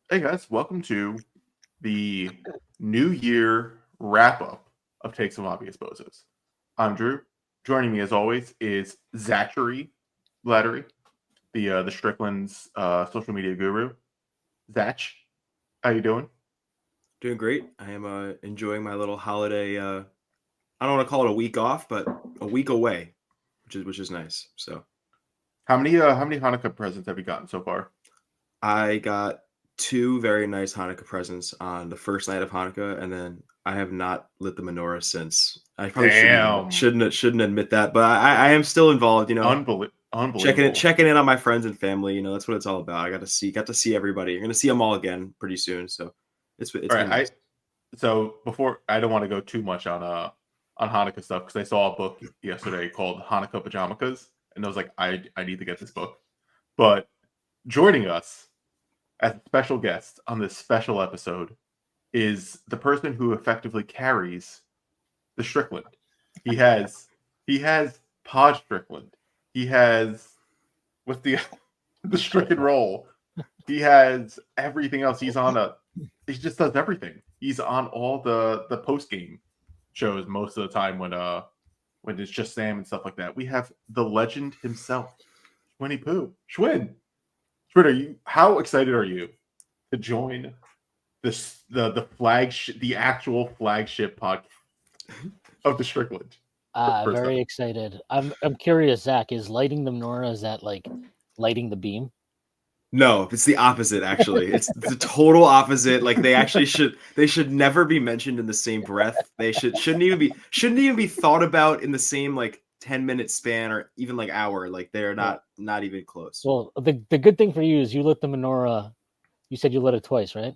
Hey guys, welcome to the New Year wrap up of Take Some Obvious Bozos. I'm Drew. Joining me as always is Zachary Lattery, the Strickland's social media guru. Zach, how you doing? Doing great. I am enjoying my little holiday. I don't want to call it a week off, but a week away, which is nice. So How many Hanukkah presents have you gotten so far? I got two very nice Hanukkah presents on the first night of Hanukkah, and then I have not lit the menorah since. I probably Damn, shouldn't admit that, but I am still involved. Unbelievable. Checking in on my friends and family. That's what it's all about. I got to see everybody. You're gonna see them all again pretty soon. So it's All been right, nice. so before I don't want to go too much on Hanukkah stuff because I saw a book yesterday called Hanukkah Pajamakas, and I was like, I need to get this book. But joining us as a special guest on this special episode is the person who effectively carries the Strickland. He has he has Pod Strickland. He has with the the Stricken roll. He has everything else. He just does everything. He's on all the post game shows most of the time when it's just Sam and stuff like that. We have the legend himself, Schwinny Poo. Schwinn, are you? How excited are you to join the flagship, the actual flagship podcast of the Strickland for the first Very time? excited. I'm curious, Zach, is lighting the menorah, is that like lighting the beam? No, it's the opposite actually. It's the total opposite. Like they should never be mentioned in the same breath. They shouldn't even be thought about in the same like 10-minute span or even like hour. Like they're Well, not even close. well, the good thing for you is you lit the menorah. You said you lit it twice, right?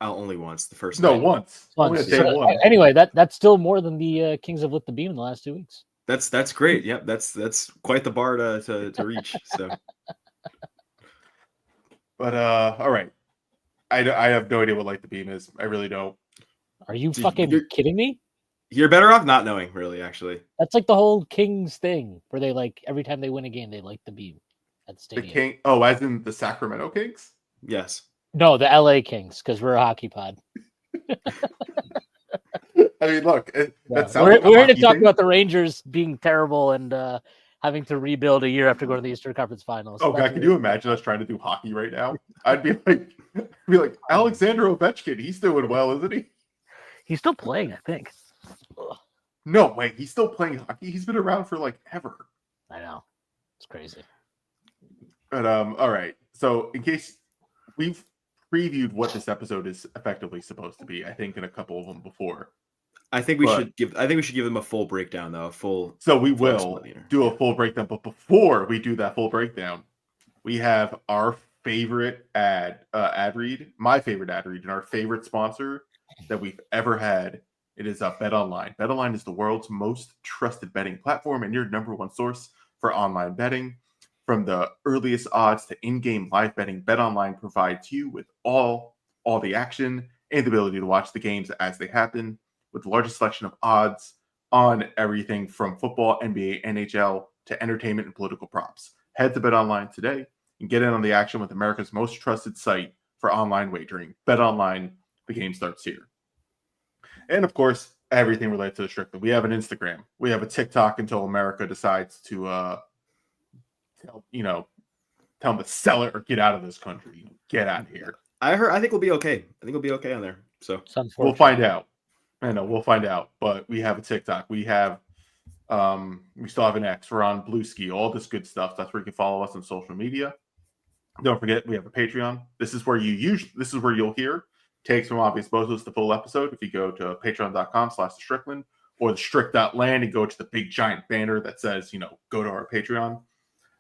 Only once the first No, night. once. Only Once. on day So one. anyway, that's still more than the Kings have lit the beam in the last 2 weeks. That's great. Yep, that's quite the bar to reach. So But all right. I have no idea what light the beam is. I really don't. Are you so fucking kidding me? you're better off not knowing, really. Actually, That's like the whole Kings thing where they like every time they win a game they light the beam at the The stadium. King. Oh, as in the Sacramento Kings. yes. No, the LA Kings because we're a hockey pod. I mean, look, Yeah. that sounds We're like a we're here to hockey talk thing. about the Rangers being terrible and having to rebuild a year after going to the Eastern Conference Finals. Oh That's god, what could we're you here to talk imagine about. us trying to do hockey right now? I'd be like Alexander Ovechkin. He's doing well, isn't he? He's still playing, I think. Ugh, No, wait, he's still playing hockey. He's been around for like ever. I know. It's crazy. But all right. So in case we've previewed what this episode is effectively supposed to be, I think in a couple of them before. But I think we should give them a full breakdown though, so we full will explainer. do Yeah. a full breakdown. But before we do that full breakdown, we have our favorite ad read, my favorite ad read, and our favorite sponsor that we've ever had. It is Bet Online. Bet Online is the world's most trusted betting platform and your number one source for online betting. From the earliest odds to in-game live betting, Bet Online provides you with all the action and the ability to watch the games as they happen, with the largest selection of odds on everything from football, NBA, NHL to entertainment and political props. Head to Bet Online today and get in on the action with America's most trusted site for online wagering. Bet Online, the game starts here. And of course, everything related to the Strickland. We have an Instagram. We have a TikTok until America decides to tell tell them to sell it or get out of this country. Get out of here. I think we'll be okay. I think we'll be okay on there. So It's We'll unfortunate. find out. I know we'll find out. But we have a TikTok. We still have an X. We're on Blue Ski. All this good stuff. That's where you can follow us on social media. Don't forget, we have a Patreon. This is where you'll hear takes from Obvious Bozos, the full episode. If you go to patreon.com/Strickland or the strict.land and go to the big giant banner that says, go to our Patreon.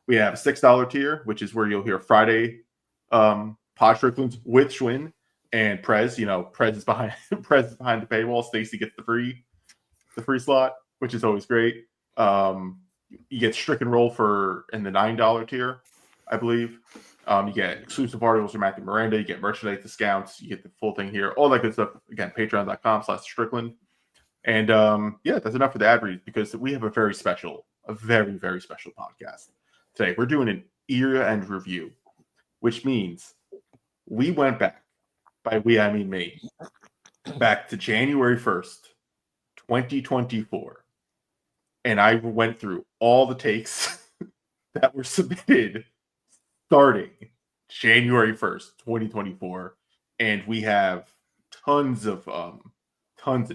We have a $6 tier, which is where you'll hear Friday Pod Stricklands with Schwinn and Prez. Prez is behind Prez is behind the paywall. Stacy gets the free slot, which is always great. You get Stricken Roll in the $9 tier, I believe. You get exclusive articles from Matthew Miranda. You get merchandise discounts. You get the full thing here. All that good stuff. Again, patreon.com/Strickland. And that's enough for the ad read because we have a very, very special podcast today. We're doing an year end review, which means we went back by we I mean me, back to January 1st, 2024. And I went through all the takes that were submitted starting January 1st, 2024. And we have tons of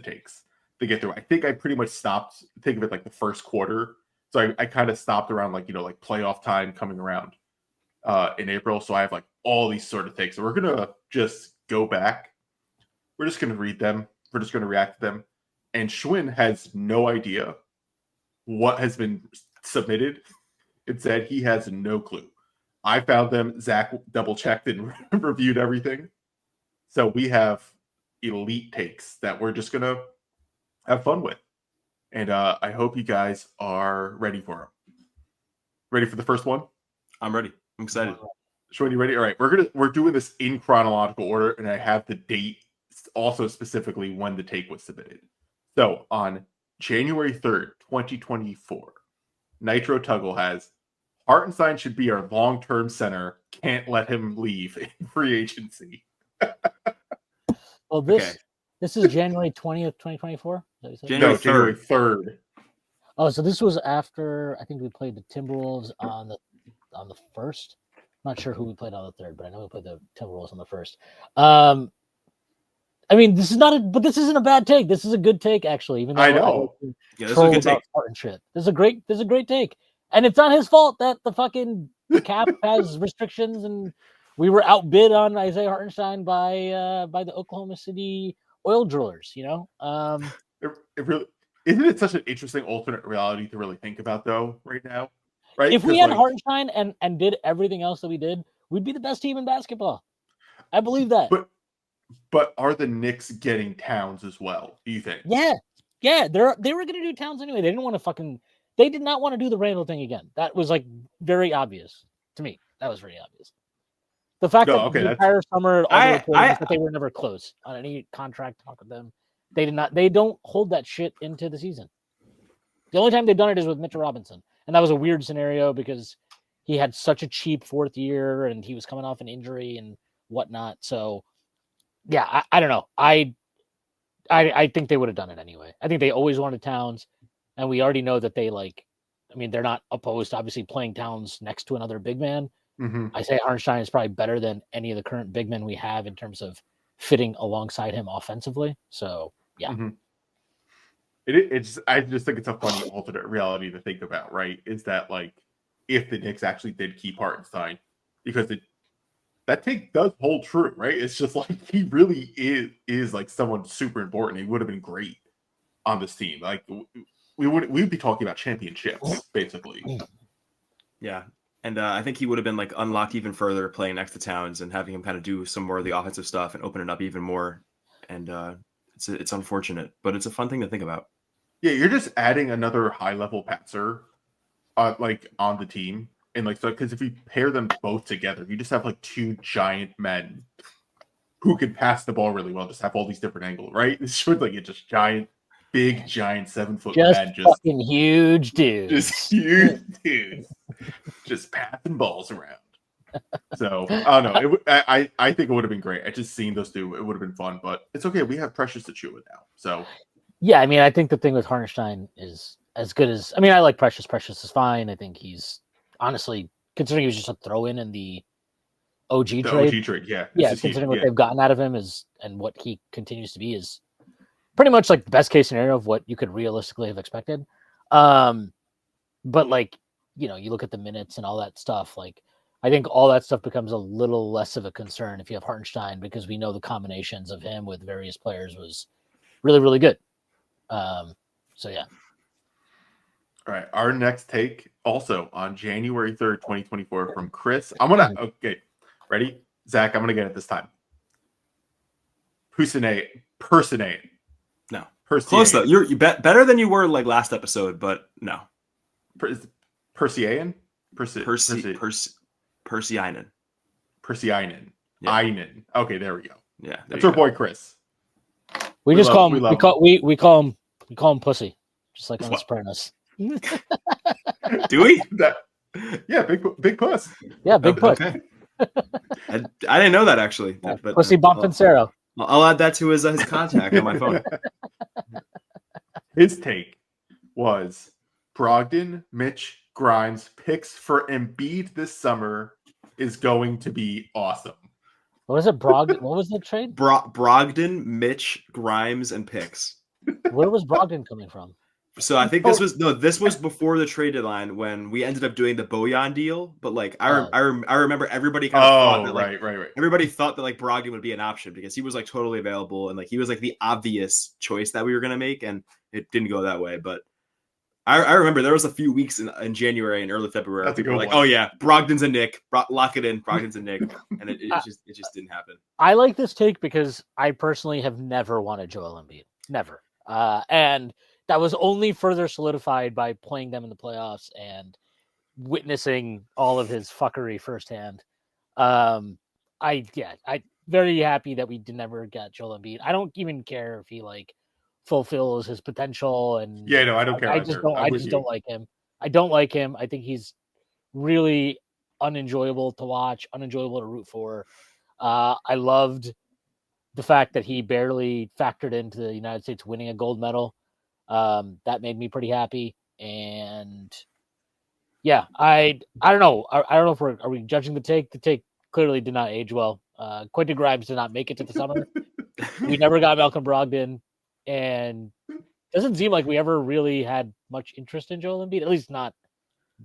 takes to get through. I think I pretty much stopped, think of it like the first quarter. So I kind of stopped around like playoff time coming around in April. So I have like all these sort of takes. So we're gonna just go back. We're just gonna read them. We're just gonna react to them. And Schwinn has no idea what has been submitted. It said he has no clue. I found them. Zach double checked and reviewed everything. So we have elite takes that we're just gonna have fun with, and I hope you guys are ready for them. Ready for the first one? I'm ready. I'm excited. Schwinn, you ready? All right, we're doing this in chronological order, and I have the date also specifically when the take was submitted. So on January 3rd, 2024, Nitro Tuggle has Hartenstein should be our long-term center. Can't let him leave in free agency. Well, this is January 20th, 2024. January January 3rd. Oh, so this was after I think we played the Timberwolves on the 1st. Not sure who we played on the 3rd, but I know we played the Timberwolves on the 1st. I mean, this isn't a bad take. This is a good take, actually. Even though I know. Yeah, this is a good take. Shit. This is a great take, and it's not his fault that the fucking cap has restrictions, and we were outbid on Isaiah Hartenstein by the Oklahoma City oil drillers. It really isn't it such an interesting alternate reality to really think about though right now, right? If we had Hartenstein and did everything else that we did, we'd be the best team in basketball. I believe that. But are the Knicks getting Towns as well? Do you think? Yeah. They were going to do Towns anyway. They didn't want to They did not want to do the Randall thing again. That was like very obvious to me. That was very obvious. The fact that the entire summer, that they were never close on any contract talk with them. They did not. They don't hold that shit into the season. The only time they've done it is with Mitchell Robinson, and that was a weird scenario because he had such a cheap 4th year and he was coming off an injury and whatnot. So, yeah, I don't know. I think they would have done it anyway. I think they always wanted Towns, and we already know that they're not opposed to obviously playing Towns next to another big man. Mm-hmm. I say Hartenstein is probably better than any of the current big men we have in terms of fitting alongside him offensively. So, yeah. Mm-hmm. I just think it's a funny alternate reality to think about, right? Is that like if the Knicks actually did keep Hartenstein, because that take does hold true, right? It's just like he really is like someone super important. He would have been great on this team. Like we'd be talking about championships basically. Yeah. And I think he would have been like unlocked even further playing next to Towns and having him kind of do some more of the offensive stuff and open it up even more. And it's unfortunate, but it's a fun thing to think about. Yeah, you're just adding another high level passer, like on the team, and like so because if you pair them both together, you just have like two giant men who can pass the ball really well. Just have all these different angles, right? It's sort of like it's just big giant 7-foot men, just fucking huge dudes, just huge dudes, just passing balls around. So I don't know. I think it would have been great. I just seen those two. It would have been fun, but it's okay. We have Precious to chew with now. So yeah, I mean, I think the thing with Hartenstein is as good as I like Precious. Precious is fine. I think he's honestly considering he was just a throw in the OG trade. OG trade, yeah. Considering what they've gotten out of him and what he continues to be is pretty much like the best case scenario of what you could realistically have expected. But like, you look at the minutes and all that stuff, like I think all that stuff becomes a little less of a concern if you have Hartenstein because we know the combinations of him with various players was really, really good. So yeah. All right. Our next take also on January 3rd, 2024 from Chris. Okay. Ready? Zach, I'm going to get it this time. Personate. No. Close though. You're better than you were like last episode, but no. Persianen? Persianen. Persianen. Yeah. Einen. Okay, there we go. Yeah. That's our boy Chris. We call him pussy, just like on The Sopranos. Do we? Yeah, big puss. Yeah, big puss. Okay. I didn't know that actually. Yeah, But Pussy Bump and Sarah. I'll add that to his contact on my phone. His take was Brogdon, Mitch, Grimes picks for Embiid this summer is going to be awesome. What was it? What was the trade? Brogdon, Mitch, Grimes, and picks. Where was Brogdon coming from? So I think this was before the trade deadline when we ended up doing the Bojan deal. But like I remember everybody kind of thought that right. Everybody thought that like Brogdon would be an option because he was like totally available and like he was like the obvious choice that we were gonna make, and it didn't go that way. But I remember there was a few weeks in January and early February where people were like, "Oh yeah, Brogdon's a Nick, lock it in, Brogdon's a Nick," and it just didn't happen. I like this take because I personally have never wanted Joel Embiid, never, and that was only further solidified by playing them in the playoffs and witnessing all of his fuckery firsthand. I'm very happy that we never got Joel Embiid. I don't even care if he like fulfills his potential, and I don't care. I just don't like him. I don't like him. I think he's really unenjoyable to watch, unenjoyable to root for. I loved the fact that he barely factored into the United States winning a gold medal. That made me pretty happy. And yeah, I don't know. I don't know if are we judging the take? The take clearly did not age well. Quentin Grimes did not make it to the summer. We never got Malcolm Brogdon, and doesn't seem like we ever really had much interest in Joel Embiid, at least not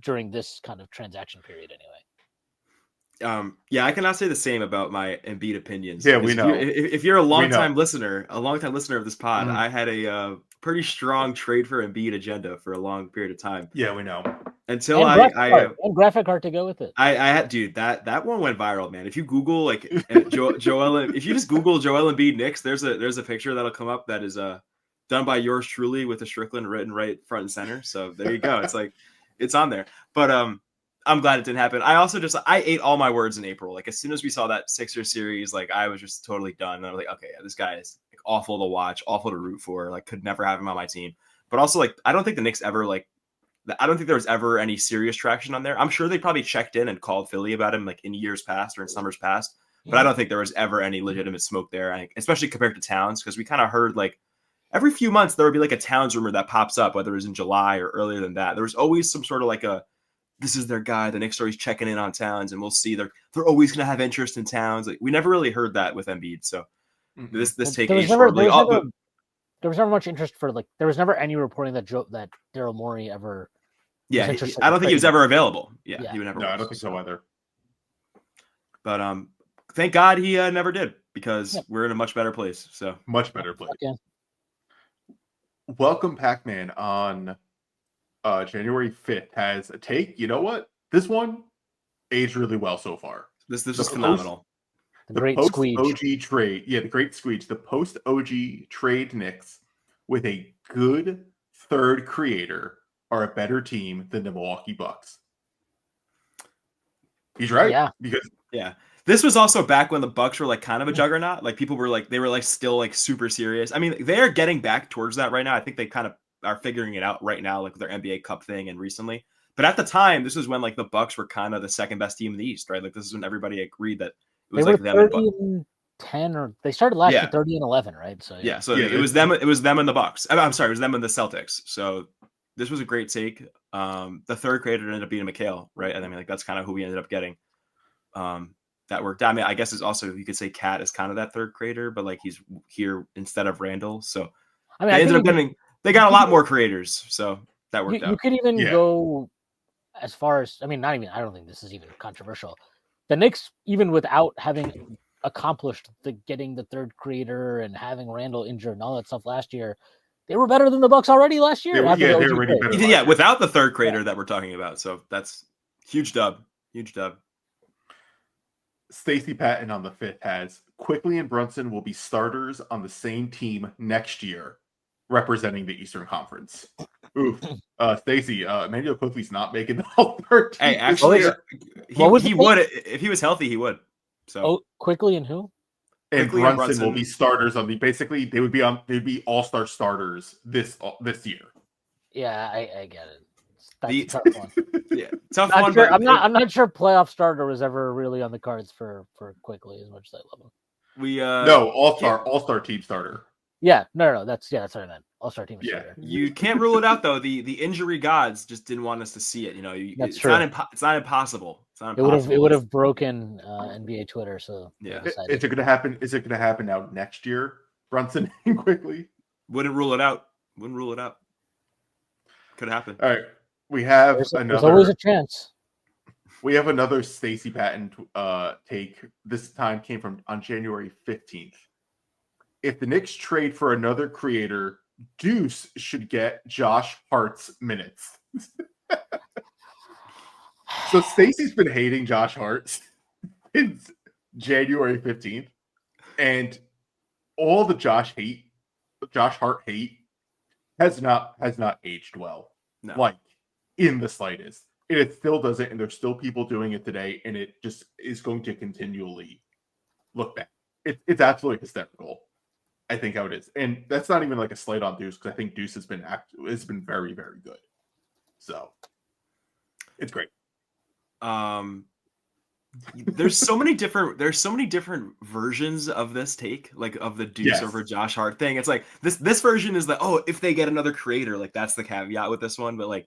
during this kind of transaction period anyway. Yeah, I cannot say the same about my Embiid opinions. Yeah, we know. If you're a longtime listener of this pod, I had a pretty strong trade for Embiid agenda for a long period of time. Yeah, we know. Until and graphic art to go with it. I had, dude, that one went viral, man. If you Google like Joel, if you just Google Joel Embiid Knicks, there's a picture that'll come up that is done by yours truly with a Strickland written right front and center. So there you go. It's like it's on there. But I'm glad it didn't happen. I also I ate all my words in April. Like as soon as we saw that Sixers series, like I was just totally done. And I was like, okay, yeah, this guy is like, awful to watch, awful to root for. Like could never have him on my team. But also like I don't think the Knicks ever like. I don't think there was ever any serious traction on there. I'm sure they probably checked in and called Philly about him like in years past or in summers past. But I don't think there was ever any legitimate smoke there, especially compared to Towns, because we kind of heard like every few months there would be like a Towns rumor that pops up, whether it was in July or earlier than that. There was always some sort of like this is their guy. The Knicks are always checking in on Towns, and we'll see they're always going to have interest in Towns. Like we never really heard that with Embiid. So this take age shortly. There was never much interest for like. There was never any reporting that Daryl Morey ever. Yeah, I don't think he was ever available. Yeah. He would never. No, I don't think so either. But thank God he never did because we're in a much better place. So much better place. Okay. Welcome, Pac-Man on January 5th has a take. You know what? This one aged really well so far. This is phenomenal. The great squeege. OG trade. Yeah, the great squeege. The post OG trade Knicks with a good third creator are a better team than the Milwaukee Bucks. He's right. Yeah. Because this was also back when the Bucks were like kind of a juggernaut. Like people were like they were like still like super serious. I mean, they are getting back towards that right now. I think they kind of are figuring it out right now, like with their NBA Cup thing and recently. But at the time, this is when like the Bucks were kind of the second best team in the East, right? Like this is when everybody agreed that it was they like were them 30 and 10, or they started last year 30 and 11, right? So it was them. It was them and the Bucks. I'm sorry, it was them and the Celtics. So this was a great take. The third creator ended up being McHale, right? And I mean, like that's kind of who we ended up getting. That worked out. I mean, I guess it's also you could say Cat is kind of that third creator, but like he's here instead of Randall. So I mean, they got a lot more creators, so that worked out. You could even go as far as I don't think this is even controversial. The Knicks, even without having accomplished getting the third creator and having Randall injured and all that stuff last year, they were better than the Bucks already last year. They were already better. Yeah, without the third creator that we're talking about. So that's huge dub. Huge dub. Stacey Patton on the 5th has Quickly and Brunson will be starters on the same team next year, representing the Eastern Conference. Oof. Stacey, Emmanuel Quickly's not making the All-Star team. Hey, actually, he would if he was healthy. He would. So Quickly and who? And Brunson will be starters on the. Basically, they'd be all-star starters this year. Yeah, I get it. That's a tough one. Yeah, tough Not one. sure, But I'm not sure playoff starter was ever really on the cards for Quickly as much as I love him. we No, all-star team starter. Yeah, no, that's what I meant. All-star team starter. You can't rule it out though. The injury gods just didn't want us to see it. You know, That's it's true. it's not impossible. It's not It impossible. would have broken NBA Twitter. So Yeah. Is it going to happen? Is it going to happen now next year? Brunson and Quickly. Wouldn't rule it out. Wouldn't rule it out. Could happen. All right, we have there's always a chance. We have another Stacey Patton take. This time came from on January 15th. If the Knicks trade for another creator, Deuce should get Josh Hart's minutes. So Stacey's been hating Josh Hart since January 15th. And all the Josh Hart hate has not aged well. No. Like in the slightest. And it still doesn't, and there's still people doing it today, and it just is going to continually look bad. It's absolutely hysterical. I think how it is, and that's not even like a slight on Deuce because I think Deuce has been very, very good. So it's great. There's so many different versions of this take, like of the Deuce over Josh Hart thing. It's like this version is like, oh, if they get another creator, like that's the caveat with this one, but like.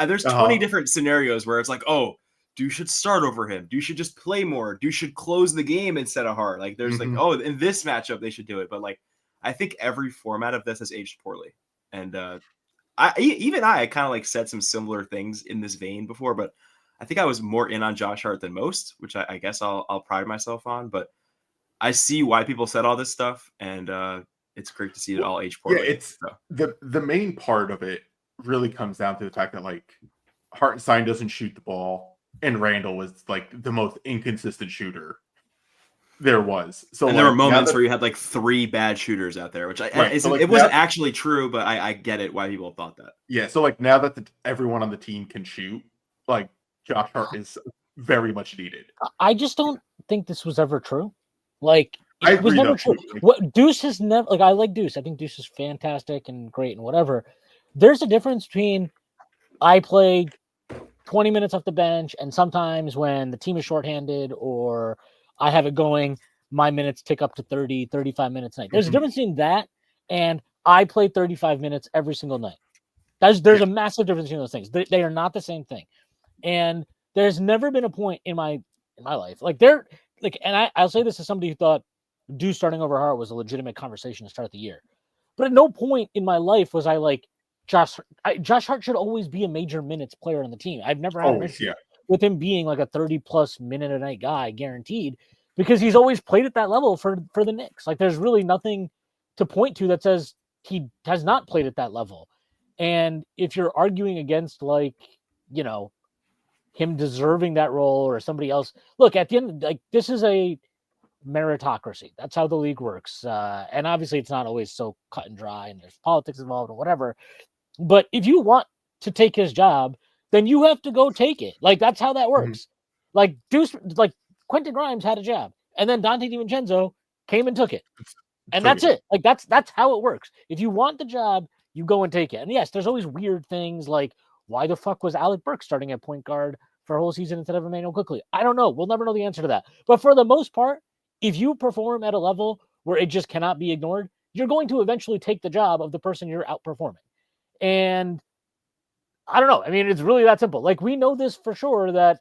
There's 20 different scenarios where it's like, oh, Deuce should start over him. Deuce should just play more. Deuce should close the game instead of Hart. Like there's like, oh, in this matchup they should do it. But like, I think every format of this has aged poorly. And I kind of like said some similar things in this vein before, but I think I was more in on Josh Hart than most, which I guess I'll pride myself on. But I see why people said all this stuff, and it's great to see it all age poorly. Yeah, it's the main part of it really comes down to the fact that like Hartenstein doesn't shoot the ball and Randall was like the most inconsistent shooter there was. So and there were moments where you had like 3 bad shooters out there, which it wasn't actually true, but I get it why people thought that. Yeah, so like now that everyone on the team can shoot, like Josh Hart is very much needed. I just don't think this was ever true. Like it was never true. What Deuce has never like. I like Deuce. I think Deuce is fantastic and great and whatever. There's a difference between I play 20 minutes off the bench and sometimes when the team is shorthanded or I have it going, my minutes tick up to 30, 35 minutes a night. There's a difference between that and I play 35 minutes every single night. There's a massive difference between those things. They are not the same thing. And there's never been a point in my life and I'll say this as somebody who thought Deuce starting over Hart was a legitimate conversation to start the year. But at no point in my life was I like, Josh Hart should always be a major minutes player on the team. I've never had an issue with him being like a 30-plus minute a night guy, guaranteed, because he's always played at that level for the Knicks. Like, there's really nothing to point to that says he has not played at that level. And if you're arguing against, like, you know, him deserving that role or somebody else, look, at the end, like, this is a meritocracy. That's how the league works. And obviously it's not always so cut and dry and there's politics involved or whatever. But if you want to take his job, then you have to go take it. Like, that's how that works. Like Quentin Grimes had a job and then Dante DiVincenzo came and took it. And that's it. Like, that's how it works. If you want the job, you go and take it. And yes, there's always weird things like, why the fuck was Alec Burks starting at point guard for a whole season instead of Emmanuel Quickley? I don't know. We'll never know the answer to that. But for the most part, if you perform at a level where it just cannot be ignored, you're going to eventually take the job of the person you're outperforming. And I don't know. I mean, it's really that simple. Like, we know this for sure that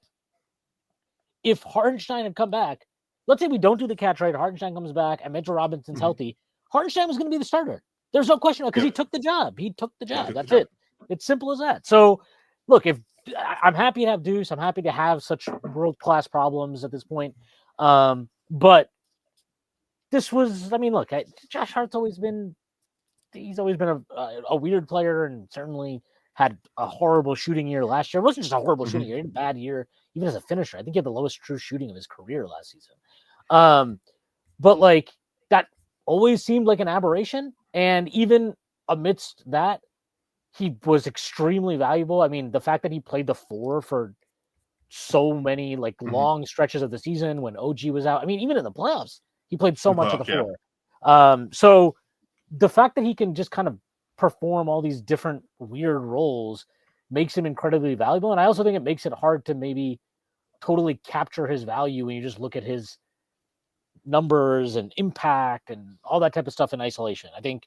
if Hartenstein had come back, let's say we don't do the catch right, Hartenstein comes back and Mitchell Robinson's healthy, Hartenstein was going to be the starter. There's no question because he took the job. He took the job. That's it. It's simple as that. So, look, if I'm happy to have Deuce, I'm happy to have such world-class problems at this point. But this was, I mean, look, Josh Hart's always been a weird player and certainly had a horrible shooting year last year. It wasn't just a horrible shooting year, he had a bad year, even as a finisher. I think he had the lowest true shooting of his career last season. But like, that always seemed like an aberration. And even amidst that, he was extremely valuable. I mean, the fact that he played the 4 for so many like long stretches of the season when OG was out. I mean, even in the playoffs, he played so much of the 4. So the fact that he can just kind of perform all these different weird roles makes him incredibly valuable. And I also think it makes it hard to maybe totally capture his value when you just look at his numbers and impact and all that type of stuff in isolation. I think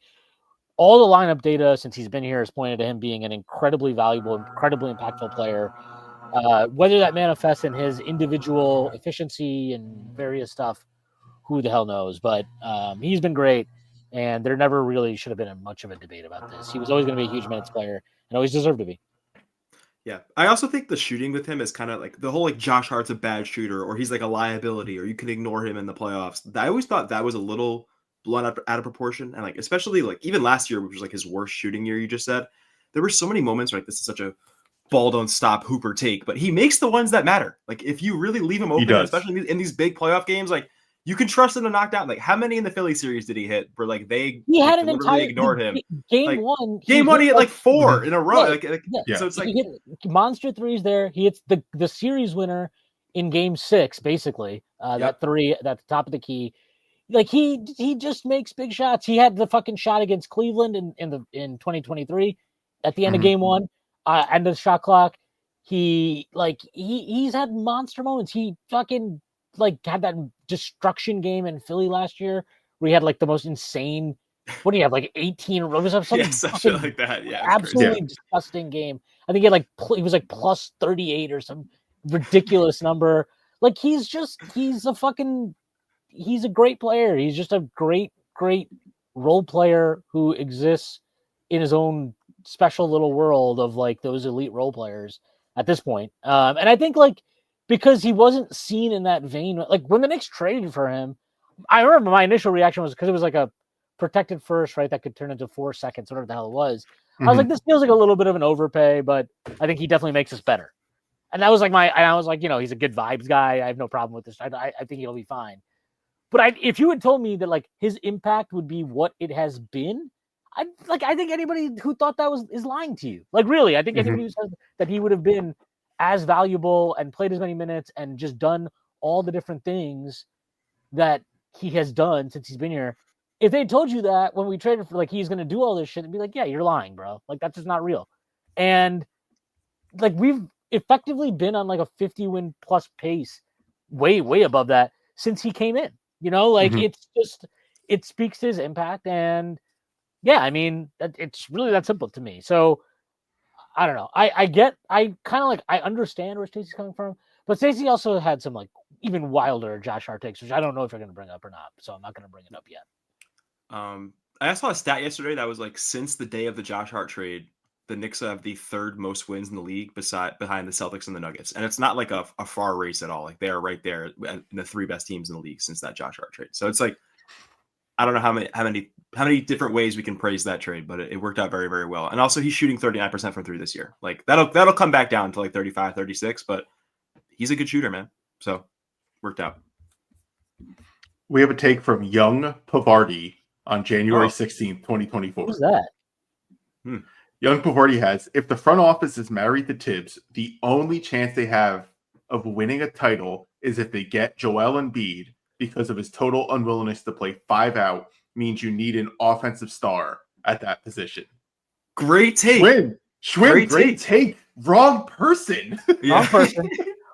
all the lineup data since he's been here has pointed to him being an incredibly valuable, incredibly impactful player. Whether that manifests in his individual efficiency and various stuff, who the hell knows? But he's been great, and there never really should have been much of a debate about this. He was always going to be a huge minutes player and always deserved to be. Yeah, I also think the shooting with him is kind of like the whole like Josh Hart's a bad shooter, or he's like a liability, or you can ignore him in the playoffs. I always thought that was a little blown out of proportion, and like especially like even last year, which was like his worst shooting year, you just said, there were so many moments where, like this is such a ball don't stop Hooper take, but he makes the ones that matter. Like if you really leave him open, especially in these big playoff games, like you can trust him to knock down. Like how many in the Philly series did he hit where like they had an literally ignored him? Game like, one, he hit like 4 in a row. Yeah. So it's like he hit monster threes there. He hits the series winner in game 6, basically. That three at the top of the key. Like he just makes big shots. He had the fucking shot against Cleveland in 2023 at the end of game 1, end of the shot clock. He's had monster moments. He fucking like had that destruction game in Philly last year where he had like the most insane. What do you have, like 18 rows of something? Something like that. Yeah, absolutely disgusting game. I think he was like plus 38 or some ridiculous number. Like he's a great player. He's just a great role player who exists in his own special little world of like those elite role players at this point. And I think like because he wasn't seen in that vein, like when the Knicks traded for him, I remember my initial reaction was because it was like a protected first, right? That could turn into 4 seconds, whatever the hell it was. I was like, this feels like a little bit of an overpay, but I think he definitely makes us better. And that was like I was like, he's a good vibes guy. I have no problem with this. I think he'll be fine. But if you had told me that like his impact would be what it has been, I think anybody who thought that is lying to you. Like really, I think anybody who says that he would have been as valuable and played as many minutes and just done all the different things that he has done since he's been here. If they told you that when we traded for like he's going to do all this shit, it'd be like, yeah, you're lying, bro. Like that's just not real. And like we've effectively been on like a 50 win plus pace, way above that since he came in. It's just it speaks to his impact, and yeah, I mean it's really that simple to me. So I don't know. I kind of like I understand where Stacey's coming from, but Stacey also had some like even wilder Josh Hart takes, which I don't know if you're going to bring up or not. So I'm not going to bring it up yet. I saw a stat yesterday that was like since the day of the Josh Hart trade, the Knicks have the 3rd most wins in the league behind the Celtics and the Nuggets, and it's not like a far race at all. Like they are right there in the 3 best teams in the league since that Josh Hart trade. So it's like I don't know how many different ways we can praise that trade, but it worked out very, very well. And also he's shooting 39% from 3 this year. Like that'll come back down to like 35, 36, but he's a good shooter, man. So worked out. We have a take from Young Pavardi on January 16th, 2024. Who's that? Young Pavardi has, if the front office is married to Tibbs, the only chance they have of winning a title is if they get Joel Embiid, because of his total unwillingness to play 5 out means you need an offensive star at that position. Great take. Schwinn, great take. Wrong person. Yeah. Wrong person.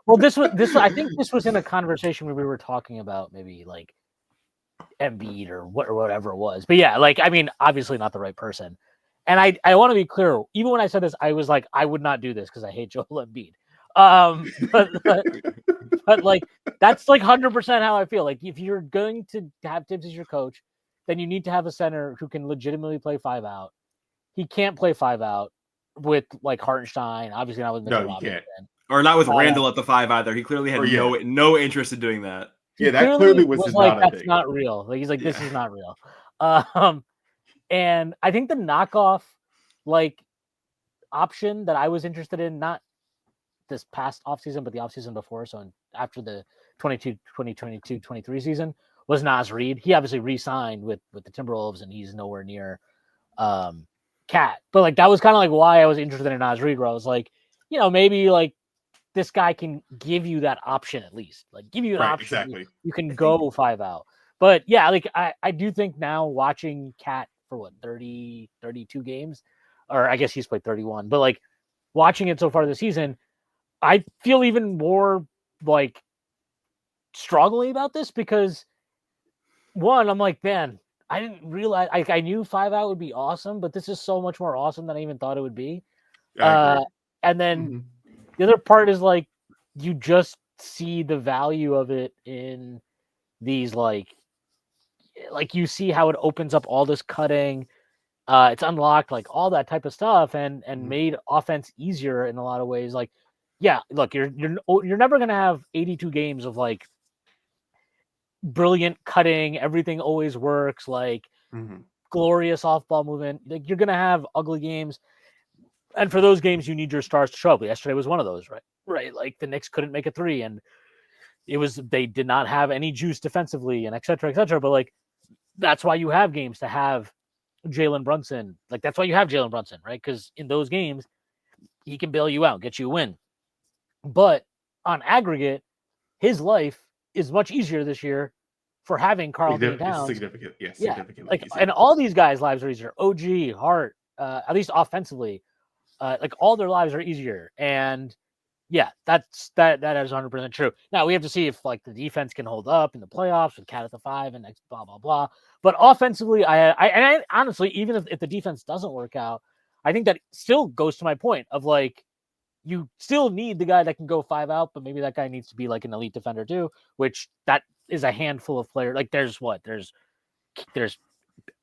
Well, this I think this was in a conversation where we were talking about maybe like Embiid or whatever it was. But yeah, like I mean, obviously not the right person. And I want to be clear. Even when I said this, I was like, I would not do this because I hate Joel Embiid. But like that's like 100% how I feel. Like if you're going to have Tibbs as your coach, then you need to have a center who can legitimately play 5 out. He can't play 5 out with like Hartenstein. Obviously not with Mitchell Robinson. Or not with Randall at the 5 either. He clearly had no interest in doing that. Yeah, that clearly was like that's not real. Like he's like, this is not real. And I think the knockoff like option that I was interested in, not this past offseason, but the offseason before, so after the 2022-23 season, was Naz Reid. He obviously re-signed with the Timberwolves, and he's nowhere near Cat. But like that was kind of like why I was interested in Naz Reid, where I was like, maybe like this guy can give you that option at least. Like give you an option. Exactly. You can go 5 out. But yeah, like I do think now watching Cat for 32 games, or I guess he's played 31, but like watching it so far this season, I feel even more like strongly about this because one, I'm like, man, I didn't realize I knew 5-out would be awesome, but this is so much more awesome than I even thought it would be. I agree. And then the other part is like you just see the value of it in these like you see how it opens up all this cutting. It's unlocked like all that type of stuff and made offense easier in a lot of ways. Like, yeah, look, you're never gonna have 82 games of like brilliant cutting, everything always works, like glorious off-ball movement. Like you're gonna have ugly games, and for those games, you need your stars to show up. Yesterday was one of those, right? Right, like the Knicks couldn't make a three, and they did not have any juice defensively, and et cetera, et cetera. But like that's why you have games to have Jalen Brunson. Like that's why you have Jalen Brunson, right? Because in those games, he can bail you out, get you a win. But on aggregate, his life is much easier this year for having Karl-Anthony Towns. Significant, yes, yeah, significantly like, easier. And all these guys' lives are easier. OG, Hart, at least offensively, like all their lives are easier. And yeah, that is 100% true. Now we have to see if like the defense can hold up in the playoffs with Cat at the 5 and next blah blah blah. But offensively, I honestly, even if the defense doesn't work out, I think that still goes to my point of like you still need the guy that can go 5-out, but maybe that guy needs to be like an elite defender too, which that is a handful of players. Like there's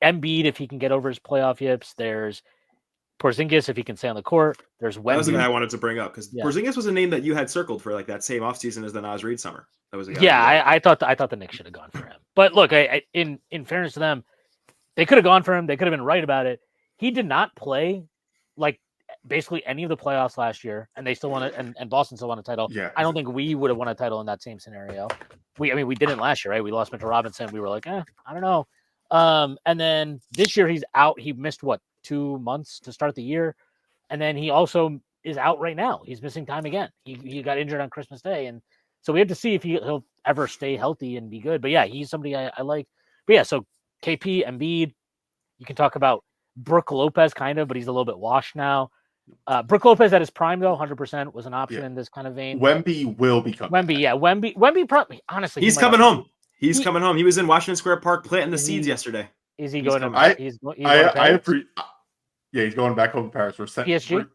Embiid if he can get over his playoff yips. There's Porzingis if he can stay on the court. There's Wemby. That was the guy I wanted to bring up because Porzingis was a name that you had circled for like that same offseason as the Naz Reid summer. That was a guy. I thought the Knicks should have gone for him. But look, in fairness to them, they could have gone for him. They could have been right about it. He did not play like basically any of the playoffs last year, and they still won it, and Boston still won a title. Yeah, I don't think we would have won a title in that same scenario. We didn't last year, right? We lost Mitchell Robinson. We were like, I don't know. And then this year he's out. He missed 2 months to start the year, and then he also is out right now. He's missing time again. He got injured on Christmas Day, and so we have to see if he'll ever stay healthy and be good. But yeah, he's somebody I like. But yeah, so KP, Embiid. You can talk about Brook Lopez kind of, but he's a little bit washed now. Brook Lopez at his prime though, 100% was an option in this kind of vein. Wemby will be coming. Wemby probably honestly he's coming home. He's coming home. He was in Washington Square Park planting the seeds yesterday. Is he going to? He's going back home to Paris. PSG.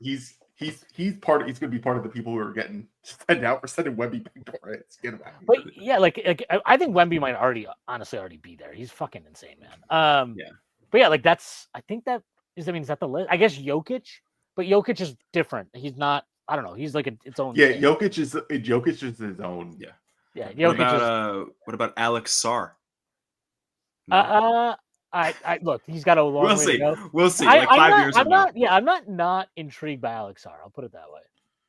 He's part. He's going to be part of the people who are getting sent out for sending Wemby back to France. But yeah, like I think Wemby might already be there. He's fucking insane, man. But yeah, like that's. I think that is. I mean, is that the list? I guess Jokic, but Jokic is different. He's not. I don't know. He's like its own. Yeah, thing. Jokic is his own. Yeah. Yeah. Jokic what about Alex Sarr? No. I look. He's got a long way to go. We'll see. Like 5 years. I'm not intrigued by Alex Sarr. I'll put it that way.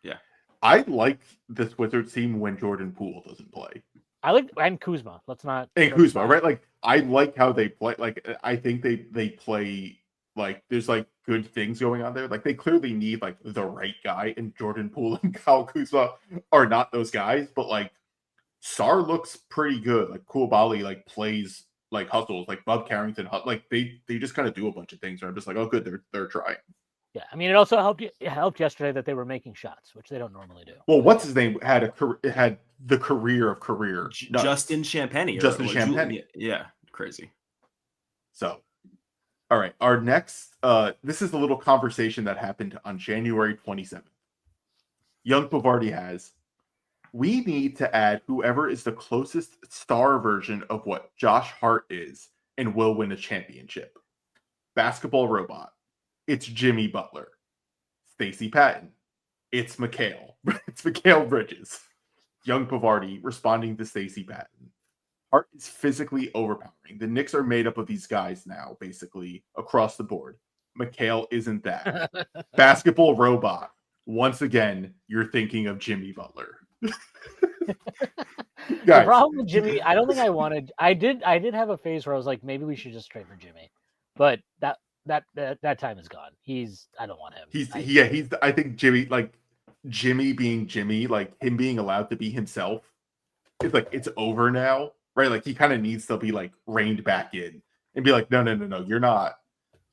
Yeah. I like this Wizards team when Jordan Poole doesn't play. And Kuzma. Kuzma, right? Like I like how they play. Like I think they play like there's like good things going on there. Like they clearly need like the right guy, and Jordan Poole and Kyle Kuzma are not those guys. But like Sarr looks pretty good. Like Koulibaly like plays like hustles. Like Bob Carrington, like they just kind of do a bunch of things. Where I'm just like, oh, good, they're trying. Yeah, I mean, it also helped yesterday that they were making shots, which they don't normally do. Well, what's his name had the career of career. Justin Champagny. Yeah, crazy. So, all right, our next. This is a little conversation that happened on January 27th. Young Bavardi has. We need to add whoever is the closest star version of what Josh Hart is and will win a championship. Basketball robot. It's Jimmy Butler. Stacey Patton. It's Mikal. It's Mikal Bridges. Young Bavardi responding to Stacey Patton. Hart is physically overpowering. The Knicks are made up of these guys now, basically, across the board. Mikal isn't that. Basketball robot. Once again, you're thinking of Jimmy Butler. The problem with Jimmy, I don't think I did have a phase where I was like, maybe we should just trade for Jimmy. But that time is gone. I don't want him. I think Jimmy being Jimmy, like him being allowed to be himself, it's like it's over now, right? Like he kind of needs to be like reined back in and be like, no, you're not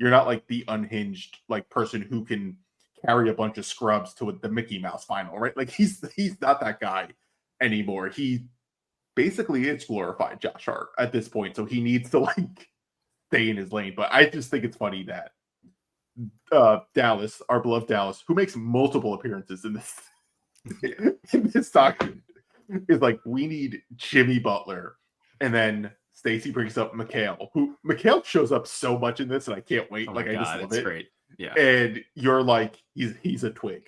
like the unhinged like person who can carry a bunch of scrubs to the Mickey Mouse final, right? Like he's not that guy anymore. He basically is glorified Josh Hart at this point, so he needs to like stay in his lane. But I just think it's funny that Dallas, our beloved Dallas, who makes multiple appearances in this document, is like, we need Jimmy Butler, and then Stacey brings up Mikhail shows up so much in this, and I can't wait. Oh like, I just love it. Great. Yeah. And you're like, he's a twig.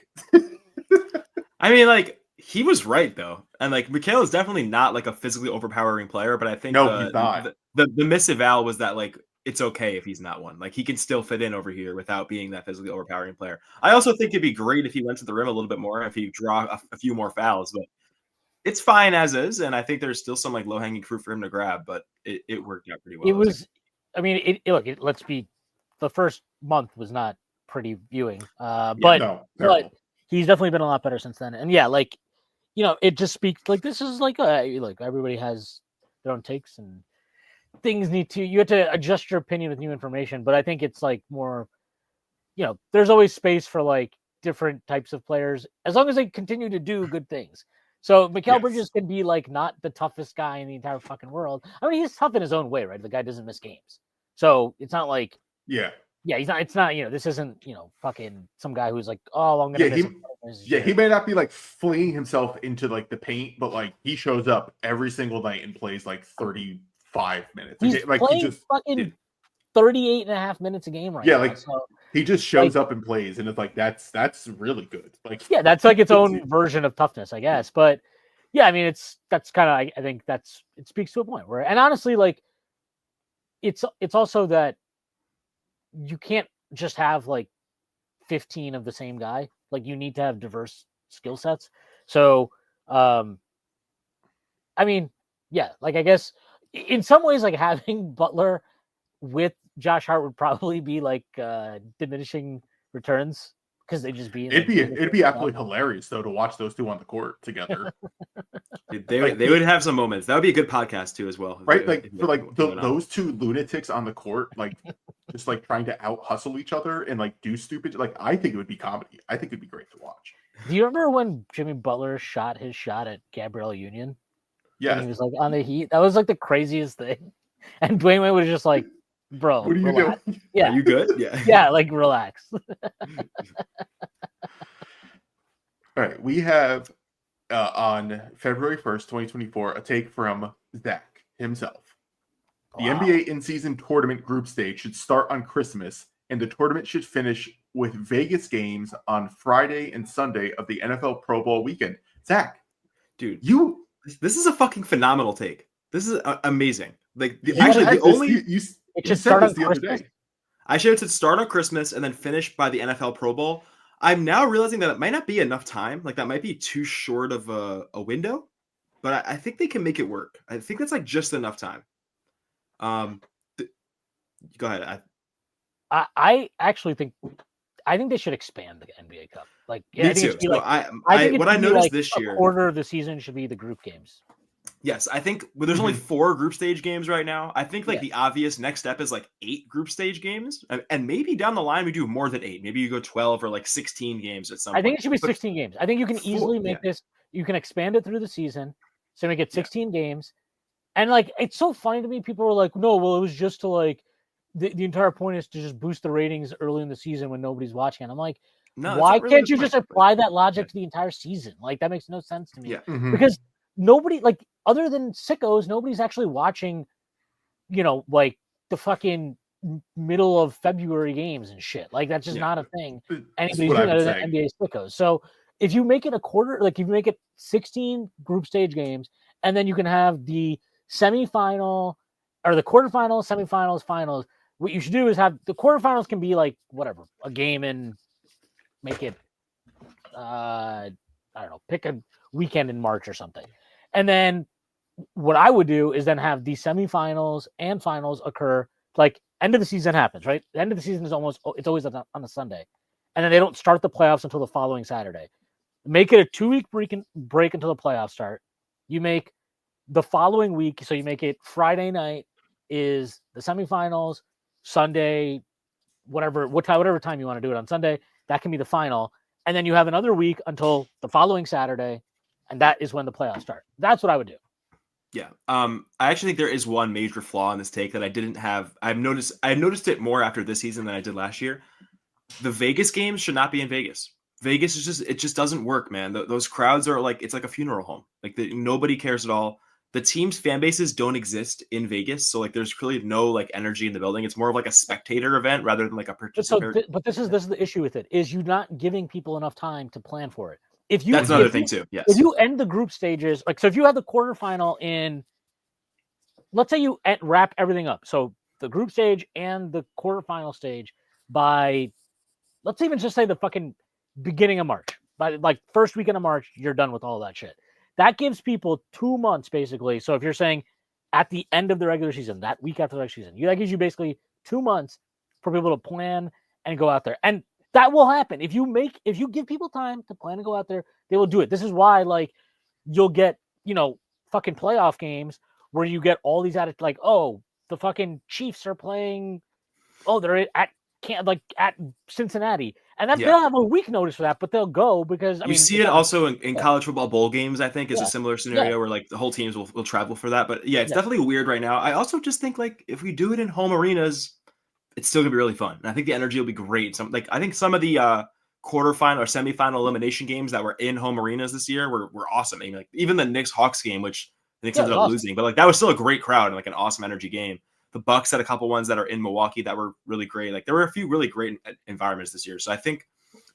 I mean, like, he was right though, and like Mikhail is definitely not like a physically overpowering player, but I think he's not. The missive was that like it's okay if he's not one. Like he can still fit in over here without being that physically overpowering player. I also think it'd be great if he went to the rim a little bit more, if he draw a few more fouls, but it's fine as is, and I think there's still some like low-hanging fruit for him to grab, but it worked out pretty well. It was, I mean, let's be, the first month was not pretty viewing, but he's definitely been a lot better since then. And yeah, like, you know, it just speaks like this is like everybody has their own takes and things you have to adjust your opinion with new information. But I think it's like more, you know, there's always space for like different types of players as long as they continue to do good things. So Mikal Bridges can be like not the toughest guy in the entire fucking world. I mean, he's tough in his own way, right? The guy doesn't miss games, so it's not like he's not. It's not, you know, this isn't, you know, fucking some guy who's like, oh, I'm gonna miss he may not be like flinging himself into like the paint, but like he shows up every single night and plays like 35 minutes. He's like playing he just fucking 38 and a half minutes a game right now. Like so, he just shows up and plays, and it's like that's really good. Like that's like its own version of toughness, I guess. But yeah, I mean, that's kind of, I think it speaks to a point where, and honestly, like it's also that you can't just have like 15 of the same guy. Like you need to have diverse skill sets. So, I mean, yeah, like I guess in some ways, like having Butler with Josh Hart would probably be like diminishing returns because they just be. It'd be absolutely hilarious though to watch those two on the court together. They would have some moments. That would be a good podcast too, as well. Right, those two lunatics on the court, like just like trying to out hustle each other and like do stupid. Like I think it would be comedy. I think it'd be great to watch. Do you remember when Jimmy Butler shot his shot at Gabrielle Union? Yeah, he was like on the Heat. That was like the craziest thing. And Dwayne Wade was just like, bro, what are you doing? Yeah. Are you good? Yeah. Yeah, like relax. All right. We have on February 1st, 2024, a take from Zach himself. The NBA in-season tournament group stage should start on Christmas, and the tournament should finish with Vegas games on Friday and Sunday of the NFL Pro Bowl weekend. Zach, dude, this is a fucking phenomenal take. This is amazing. Like it should start on the other day. I should have start on Christmas and then finish by the NFL Pro Bowl. I'm now realizing that it might not be enough time. Like that might be too short of a window, but I think they can make it work. I think that's like just enough time. Go ahead. I actually think they should expand the NBA Cup. Like, me too. So what I noticed this year, a quarter of the season should be the group games. Yes, I think there's only 4 group stage games right now. I think the obvious next step is like 8 group stage games, and maybe down the line we do more than 8. Maybe you go 12 or like 16 games at some point. I think it should be 16 games. I think you can easily make this. You can expand it through the season, so we get 16 games. And like, it's so funny to me. People are like, "No, well, it was just to like the entire point is to just boost the ratings early in the season when nobody's watching." And I'm like, no, why can't you just apply that logic to the entire season? Like that makes no sense to me. Yeah. Because nobody, like, other than sickos, nobody's actually watching, you know, like the fucking middle of February games and shit. Like that's just not a thing anybody's doing other than NBA sickos. So if you make it a quarter, like if you make it 16 group stage games, and then you can have the semifinal or the quarterfinals, semifinals, finals. What you should do is have the quarterfinals can be like whatever, a game, and make it I don't know, pick a weekend in March or something. And then what I would do is then have the semifinals and finals occur, like end of the season happens, right? The end of the season is it's always on a Sunday. And then they don't start the playoffs until the following Saturday. Make it a 2-week break until the playoffs start. You make the following week, so you make it Friday night is the semifinals, Sunday, whatever time you want to do it on Sunday. That can be the final. And then you have another week until the following Saturday, and that is when the playoffs start. That's what I would do. Yeah. I actually think there is one major flaw in this take that I didn't have. I noticed it more after this season than I did last year. The Vegas games should not be in Vegas. Vegas is it just doesn't work, man. Those crowds are like, it's like a funeral home. Like nobody cares at all. The team's fan bases don't exist in Vegas, so like there's really no like energy in the building. It's more of like a spectator event rather than like a participant. But this is the issue with it, is you not giving people enough time to plan for it. That's another thing too. Yes. If you end the group stages, like, so if you have the quarterfinal in, let's say you wrap everything up, so the group stage and the quarterfinal stage by, let's even just say the fucking beginning of March, by like first weekend of March, you're done with all that shit. That gives people 2 months basically. So if you're saying at the end of the regular season, that week after the regular season, that gives you basically 2 months for people to plan and go out there. And that will happen. If you give people time to plan and go out there, they will do it. This is why, like, you'll get, fucking playoff games where you get all these like, oh, the fucking Chiefs are playing, they're at Cincinnati, and they'll have a week notice for that, but they'll go because you see it also in college football bowl games. I think is a similar scenario where like the whole teams will travel for that. But it's definitely weird right now. I also just think like if we do it in home arenas, it's still gonna be really fun. And I think the energy will be great. I think some of the quarterfinal or semifinal elimination games that were in home arenas this year were awesome. I mean, like even the Knicks Hawks game, which the Knicks ended up losing, but like that was still a great crowd and like an awesome energy game. The Bucks had a couple ones that are in Milwaukee that were really great. Like there were a few really great environments this year. So I think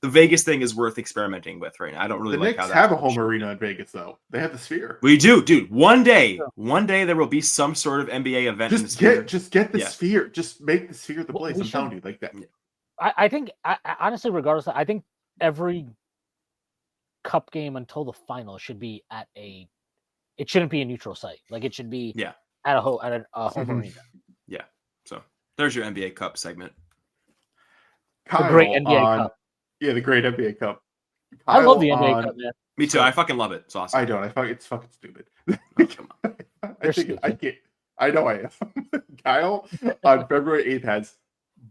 the Vegas thing is worth experimenting with right now. I don't really like how that. The Knicks have a home arena in Vegas though. They have the Sphere. We do, dude. One day there will be some sort of NBA event in the Sphere. Just get the Sphere. Just make the Sphere the place. I'm telling you, like that. I think, honestly, regardless, I think every cup game until the final should be it shouldn't be a neutral site. Like it should be at a home arena. Yeah. So there's your NBA Cup segment. Kyle, the great NBA Cup. Yeah, the great NBA Cup. Kyle, I love the NBA Cup, man. Me too. I fucking love it. It's awesome. I don't. It's fucking stupid. Come on. I can't. I know I am. Kyle on February 8th has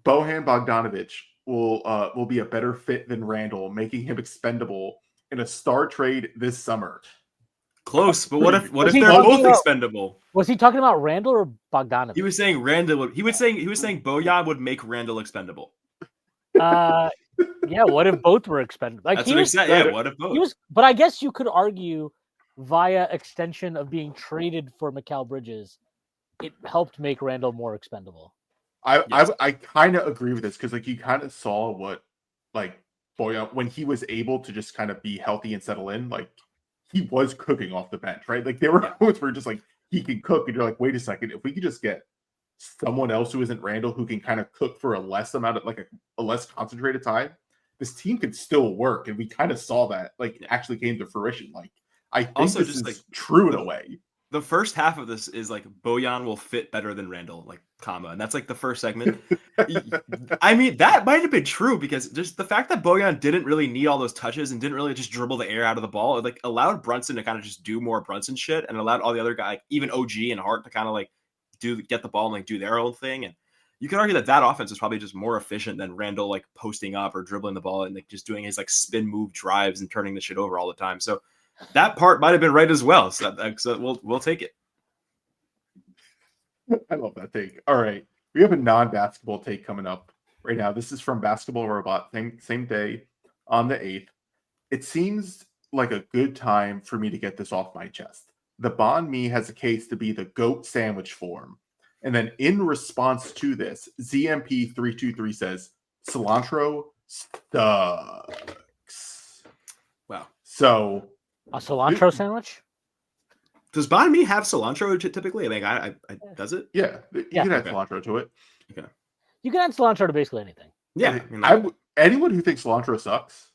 Bojan Bogdanovic will be a better fit than Randall, making him expendable in a star trade this summer. Close, but what if they're both expendable? Was he talking about Randall or Bogdanovic? He was saying Randall. He was saying Bojan would make Randall expendable. Yeah. What if both were expendable? Like, that's what he said. Yeah. What if both? But I guess you could argue, via extension of being traded for Mikal Bridges, it helped make Randall more expendable. I kind of agree with this because like you kind of saw what like Bojan when he was able to just kind of be healthy and settle in, like. He was cooking off the bench, right? Like there were moments where just like he could cook, and you're like, wait a second, if we could just get someone else who isn't Randall who can kind of cook for a less amount of like a less concentrated time, this team could still work. And we kind of saw that like actually came to fruition. Like I think also this is like true in a way. The first half of this is like Bojan will fit better than Randall, like comma, and that's like the first segment. I mean, that might have been true because just the fact that Bojan didn't really need all those touches and didn't really just dribble the air out of the ball, it like allowed Brunson to kind of just do more Brunson shit and allowed all the other guys, like even OG and Hart, to kind of like get the ball and like do their own thing. And you can argue that offense is probably just more efficient than Randall like posting up or dribbling the ball and like just doing his like spin move drives and turning the shit over all the time. So that part might have been right as well. So we'll take it. I love that take. All right. We have a non-basketball take coming up right now. This is from Basketball Robot, same day on the 8th. It seems like a good time for me to get this off my chest. The Banh Mi has a case to be the GOAT sandwich form. And then in response to this, ZMP323 says, cilantro sucks. Wow. So... a cilantro sandwich? Does Banh Mi have cilantro typically? I mean, I does it? Yeah, you can add cilantro to it. Okay. You can add cilantro to basically anything. Yeah. Anyone who thinks cilantro sucks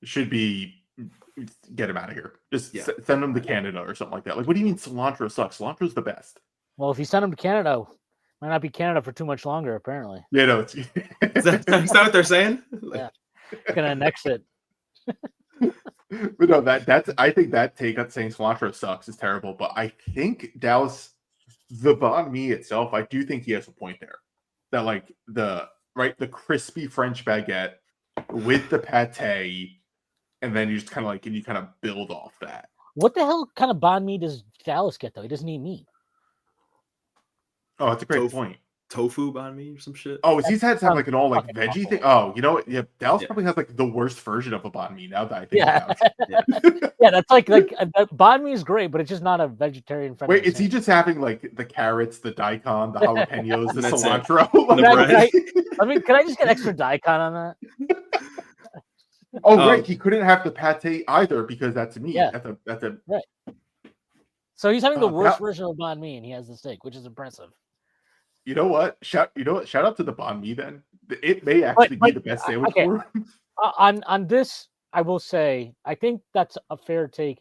should get him out of here. Just send them to Canada or something like that. Like, what do you mean cilantro sucks? Cilantro's the best. Well, if you send them to Canada, might not be Canada for too much longer, apparently. Yeah, no. It's... is that what they're saying? Yeah. It's going to annex it. But no, I think that take on saying cilantro sucks is terrible. But I think Dallas, the Banh Mi itself, I do think he has a point there. That like the crispy French baguette with the pate, and then you just kind of build off that. What the hell kind of banh mi does Dallas get though? He doesn't eat meat. Oh, that's a great point. Tofu banh mi or some shit. Oh, is he had to have like an all like fucking veggie awful. thing? Oh, you know what? Yeah, Dallas probably has like the worst version of a banh mi now that I think about it. Yeah, that's like banh mi is great, but it's just not a vegetarian friendly. Wait, is he just having like the carrots, the daikon, the jalapenos, the That's cilantro? Can I just get extra daikon on that? Oh, right. He couldn't have the pate either because that's meat. Yeah. That's a right. So he's having the worst version of banh mi, and he has the steak, which is impressive. You know what? Shout out to the banh mi then. It may actually be the best sandwich for him. On this, I will say I think that's a fair take.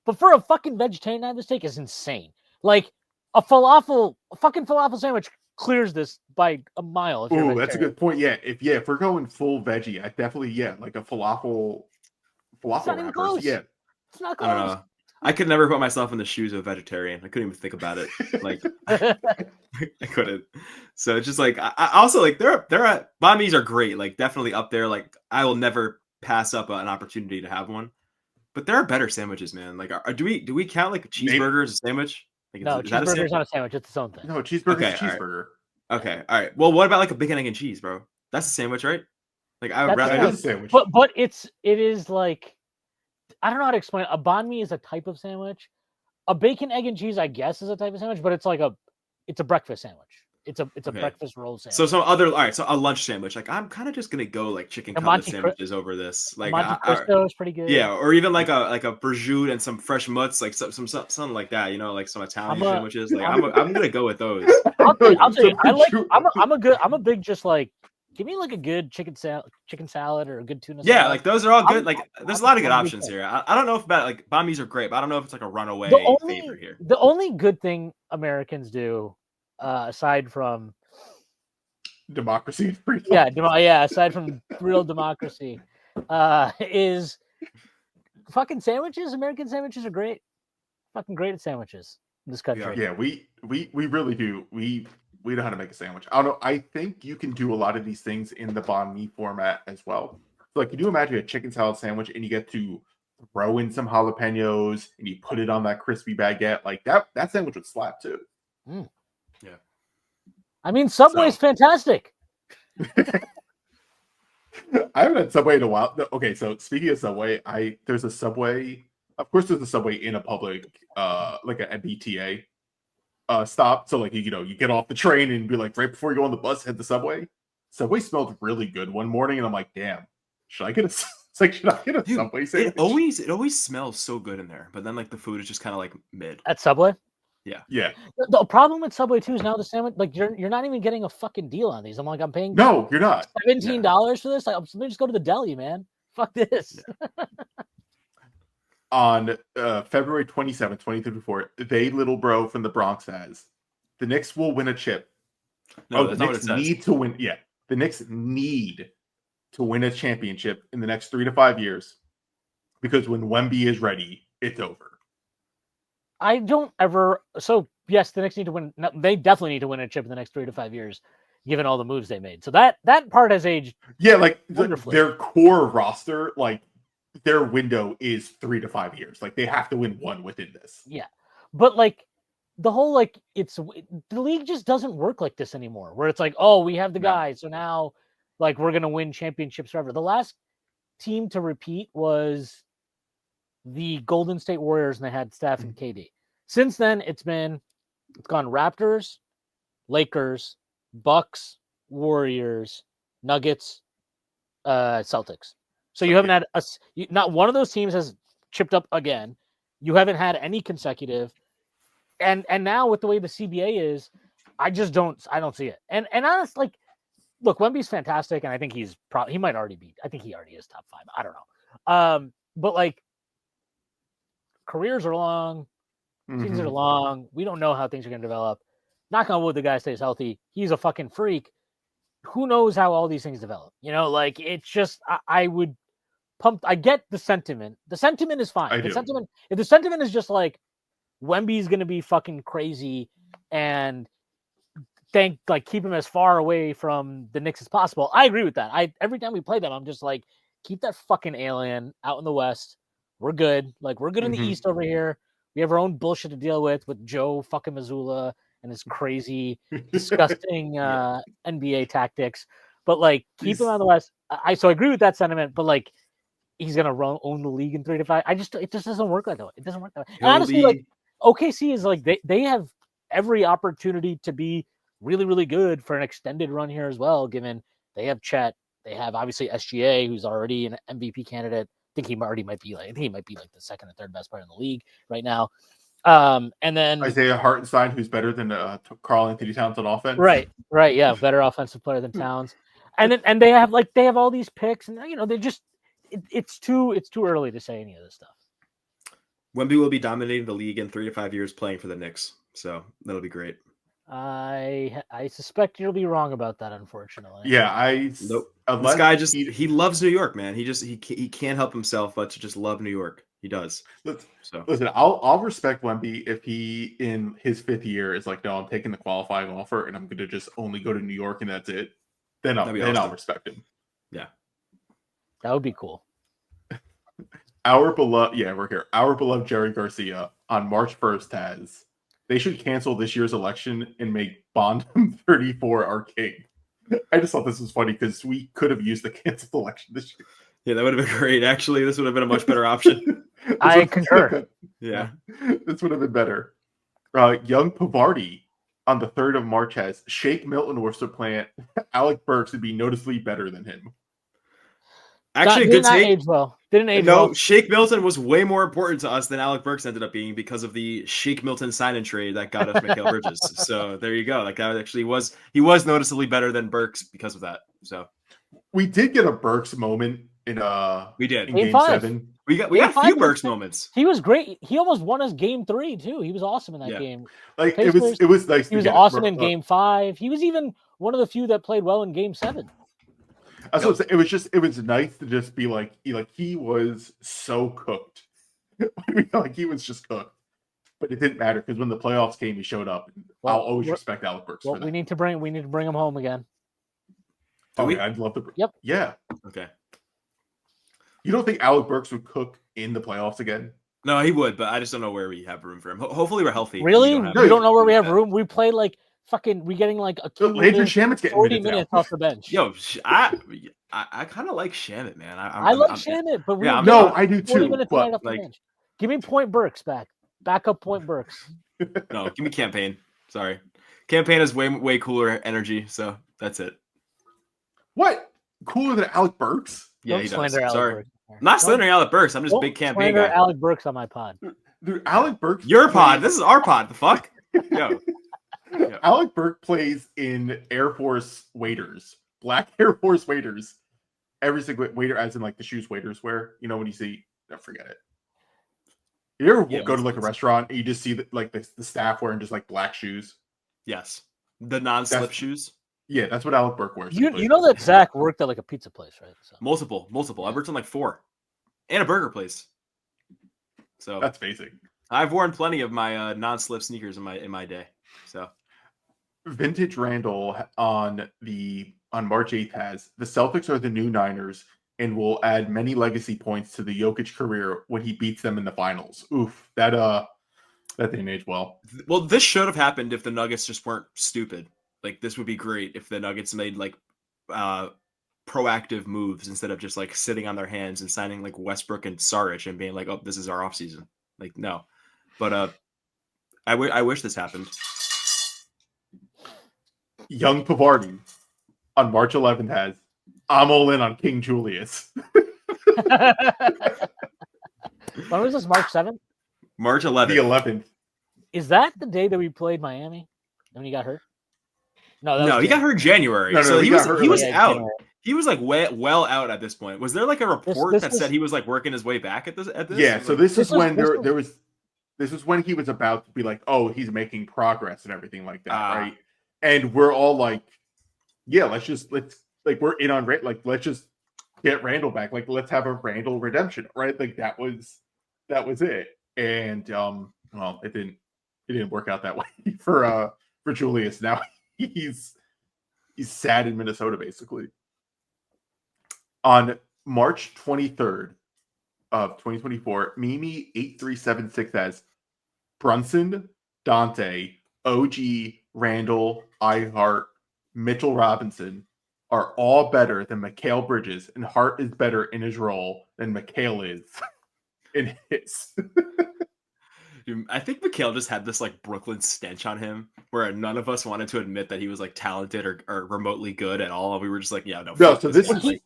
But for a fucking vegetarian to have this take is insane. Like a fucking falafel sandwich clears this by a mile. Oh, that's a good point. Yeah, if we're going full veggie, I definitely like a falafel wrappers. Yeah, it's not close. I don't know. I could never put myself in the shoes of a vegetarian. I couldn't even think about it. Like I couldn't. So it's just like I also like they're at banh mi's are great. Like definitely up there. Like I will never pass up an opportunity to have one. But there are better sandwiches, man. Like do we count like a cheeseburger as a sandwich? Like, no, cheeseburger's not a sandwich. It's its own thing. No, cheeseburger's a cheeseburger. Okay, all right. Well, what about like a bacon, egg, and cheese, bro? That's a sandwich, right? Like I would rather have a sandwich. But it is like I don't know how to explain it. A banh mi is a type of sandwich. A bacon, egg, and cheese, I guess, is a type of sandwich, but it's a breakfast sandwich. It's a breakfast roll sandwich. So so a lunch sandwich. Like I'm kind of just gonna go like chicken cutlet sandwiches over this. Like Monte Cristo is pretty good. Yeah, or even like a prosciutto and some fresh mutts, like something like that. You know, like some Italian sandwiches. Like I'm gonna go with those. I'll tell you, I'm a big just like give me like a good chicken salad or a good tuna salad. Yeah, like those are all good. Like there's a lot of good options here. I don't know if like banh mi's are great, but I don't know if it's like a runaway favorite here. The only good thing Americans do, aside from democracy, aside from real democracy, is fucking sandwiches. American sandwiches are great. Fucking great at sandwiches in this country. Yeah, we really do. We know how to make a sandwich. I don't know. I think you can do a lot of these things in the banh mi format as well. So like, can you imagine a chicken salad sandwich and you get to throw in some jalapenos and you put it on that crispy baguette? Like that sandwich would slap too. Mm. Yeah. I mean, Subway's fantastic. I haven't had Subway in a while. Okay, so speaking of Subway, there's a Subway. Of course, there's a Subway in a public, like a MBTA stop. So like you get off the train and be like right before you go on the bus, hit the Subway. Subway smelled really good one morning, and I'm like, damn, should I get a Subway sandwich? It always smells so good in there, but then like the food is just kind of like mid. At Subway? Yeah. The problem with Subway too is now the sandwich, like you're not even getting a fucking deal on these. I'm like, I'm paying. No, you're not. $17 for this. Like, let me just go to the deli, man. Fuck this. Yeah. On February 27th, 2034, little bro from the Bronx says the Knicks will win a chip. No, the Knicks need to win. Yeah, the Knicks need to win a championship in the next 3 to 5 years because when Wemby is ready, it's over. I don't ever. So yes, the Knicks need to win. No, they definitely need to win a chip in the next 3 to 5 years, given all the moves they made. So that part has aged. Yeah, like their core roster, like their window is 3 to 5 years. Like they have to win one within this. Yeah, but like the whole the league just doesn't work like this anymore. Where it's like, oh, we have the guys, so now like we're gonna win championships forever. The last team to repeat was the Golden State Warriors, and they had Steph and KD. Since then, it's gone Raptors, Lakers, Bucks, Warriors, Nuggets, Celtics. So you haven't had not one of those teams has chipped up again. You haven't had any consecutive, and now with the way the CBA is, I don't see it. And honestly, look, Wemby's fantastic, and I think he might already be. I think he already is top 5. I don't know, but like. Careers are long, seasons are long. We don't know how things are going to develop. Knock on wood, the guy stays healthy. He's a fucking freak. Who knows how all these things develop? Like it's just I would pump. I get the sentiment. The sentiment is fine. If the sentiment is just like Wemby's going to be fucking crazy and keep him as far away from the Knicks as possible. I agree with that. Every time we play them, I'm just like, keep that fucking alien out in the West. We're good. Like, we're good in the East over here. We have our own bullshit to deal with Joe fucking Mazzulla and his crazy, disgusting NBA tactics. But like, keep him out of the West. So I agree with that sentiment. But like, he's gonna own the league in 3 to 5. It just doesn't work like that. It doesn't work that way. And honestly, like OKC is like they have every opportunity to be really, really good for an extended run here as well. Given they have Chet, they have obviously SGA, who's already an MVP candidate. I think he might be like the second or third best player in the league right now. And then Isaiah Hartenstein, who's better than Karl Anthony Towns on offense. Right, yeah, better offensive player than Towns. And they have all these picks, and they just it's too early to say any of this stuff. Wemby will be dominating the league in 3 to 5 years playing for the Knicks, so that'll be great. I suspect you'll be wrong about that, unfortunately. Yeah, nope. This guy he loves New York, man. He can't help himself but to just love New York. He does. Listen, I'll respect Wemby if he in his 5th year is like, no, I'm taking the qualifying offer and I'm going to just only go to New York and that's it. Then I'll respect him. Yeah, that would be cool. Our beloved Jerry Garcia on March 1st they should cancel this year's election and make Bondum 34 our king. I just thought this was funny because we could have used the canceled election this year. Yeah, that would have been great. Actually, this would have been a much better option. I concur. Yeah, this would have been better. Young Pavardi on the 3rd of March has Shake Milton was to plant Alec Burks would be noticeably better than him. Actually, good take. Age well. Didn't age well. No, Shake Milton was way more important to us than Alec Burks ended up being because of the Shake Milton sign and trade that got us Mikal Bridges. So there you go. Like that actually he was noticeably better than Burks because of that. So we did get a Burks moment in we did in Game 7. We got a few Burks moments. He was great. He almost won us Game 3 too. He was awesome in that game. Like it was nice. He was awesome in Game 5. He was even one of the few that played well in Game 7. It was nice to just be like he was so cooked. Like he was just cooked. But it didn't matter because when the playoffs came, he showed up. I'll always respect Alec Burks. Well, we need to bring him home again. I'd love to. Yep. Yeah. Okay. You don't think Alec Burks would cook in the playoffs again? No, he would, but I just don't know where we have room for him. Hopefully, we're healthy. Really? We don't know where we have room. We play like fucking. We're getting like a Landry Shamit's getting 40 minutes off the bench. Yo, I kind of like Shamit, man. I love Shamit, but I do too. But off the bench. Give me Point Burks back. Backup Point Burks. No, give me Campaign. Sorry, Campaign is way cooler energy. So that's it. What? Cooler than Alec Burks? Yeah, he does. Sorry. Burks. I'm not slandering Alec Burks. I'm just big Campaign guy. Alec Burks on my pod. Dude, Alec Burks. Your pod. This is our pod. The fuck? Yo. Alec Burks plays in Air Force waiters, black Air Force waiters. Every single waiter, as in like the shoes waiters wear. You know when you see, forget it. You ever go to like a restaurant and you just see the staff wearing just like black shoes? Yes, the non-slip shoes. Yeah, that's what Alec Burks wears. You know that Zach worked at like a pizza place, right? So. Multiple. I worked on like 4, and a burger place. So that's basic. I've worn plenty of my non-slip sneakers in my day. So Vintage Randall on March 8th has the Celtics are the new Niners and will add many legacy points to the Jokic career when he beats them in the finals. Oof, that didn't age well. Well, this should have happened if the Nuggets just weren't stupid. Like this would be great if the Nuggets made like proactive moves instead of just like sitting on their hands and signing like Westbrook and Saric and being like, oh, this is our offseason. Like no, but I wish this happened. Young Pavardi on March 11th has I'm all in on King Julius. When was this? March 7th? March 11th. The 11th. Is that the day that we played Miami? And when he got hurt? No, he got hurt in January. No, so he was out. January. He was like well out at this point. Was there like a report that said he was like working his way back at this? Yeah, so this is when he was about to be like, oh, he's making progress and everything like that, right? And we're all like, yeah, let's we're in on like let's just get Randall back. Like let's have a Randall redemption, right? Like that was it. And well, it didn't work out that way for Julius. Now he's sad in Minnesota basically. On March 23rd of 2024, Mimi8376 says Brunson, Dante, OG, Randall, iHeart, Mitchell Robinson are all better than Mikal Bridges, and Hart is better in his role than Mikal is in his. Dude, I think Mikal just had this like Brooklyn stench on him where none of us wanted to admit that he was like talented or remotely good at all. We were just like, yeah, no. So this is he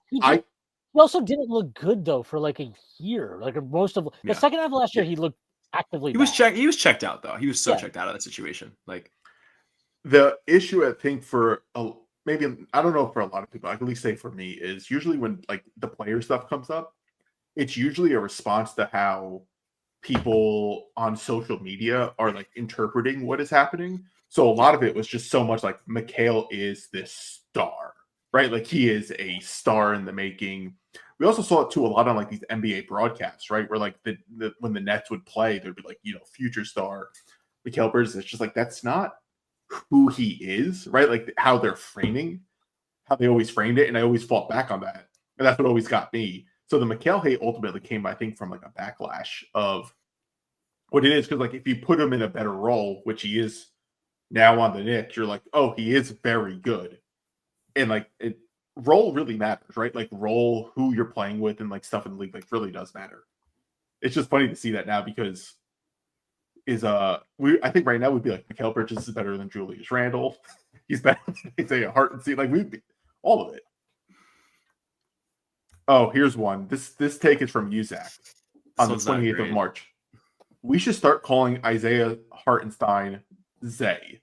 also didn't look good though for like a year. Like most of the second half of last year, he looked actively. He was checked out though. He was so checked out of that situation. Like the issue, I think, for maybe I don't know for a lot of people, I can at least say for me, is usually when like the player stuff comes up, it's usually a response to how people on social media are like interpreting what is happening. So a lot of it was just so much like Mikal is this star, right? Like he is a star in the making. We also saw it too a lot on like these NBA broadcasts, right? Where like when the Nets would play, there'd be like, future star Mikal Bridges. It's just like that's not who he is, right? Like how they're framing, how they always framed it, and I always fought back on that, and that's what always got me. So the Mikal hate ultimately came, I think, from like a backlash of what it is, because like if you put him in a better role, which he is now on the Knicks, you're like, oh, he is very good, and like role really matters, right? Like role, who you're playing with, and like stuff in the league, like really does matter. It's just funny to see that now because I think right now we'd be like Mikal Bridges is better than Julius Randle. He's better than Isaiah Hartenstein. Like we'd be all of it. Oh, here's one. This take is from Uzak on the 28th of March. We should start calling Isaiah Hartenstein Zay.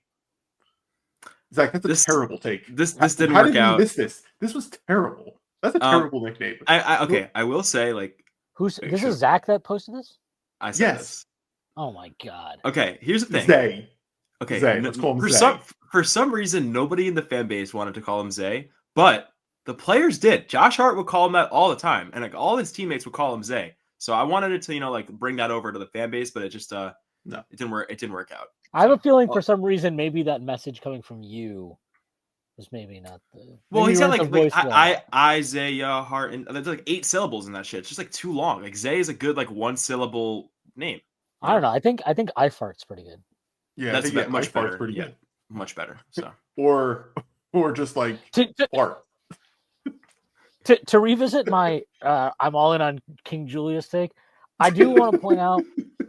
Zach, that's a terrible take. This didn't work out. This was terrible. That's a terrible nickname. I will say like this is Zach that posted this? I said this. Oh my god. Okay, here's the thing. Zay. Okay, Zay. Let's call him Zay. For some reason, nobody in the fan base wanted to call him Zay, but the players did. Josh Hart would call him that all the time, and like all his teammates would call him Zay. So I wanted it to, like bring that over to the fan base, but it just no, it didn't work. It didn't work out. I have a feeling for some reason maybe that message coming from you was maybe not the. Well, he said like Isaiah Hart, and there's like 8 syllables in that shit. It's just like too long. Like Zay is a good like 1 syllable name. I don't know. I think iFart's pretty good. Yeah, that's much better. Pretty good. Much better. So or just like Fart. To revisit my I'm all in on King Julius take, I do want to point out,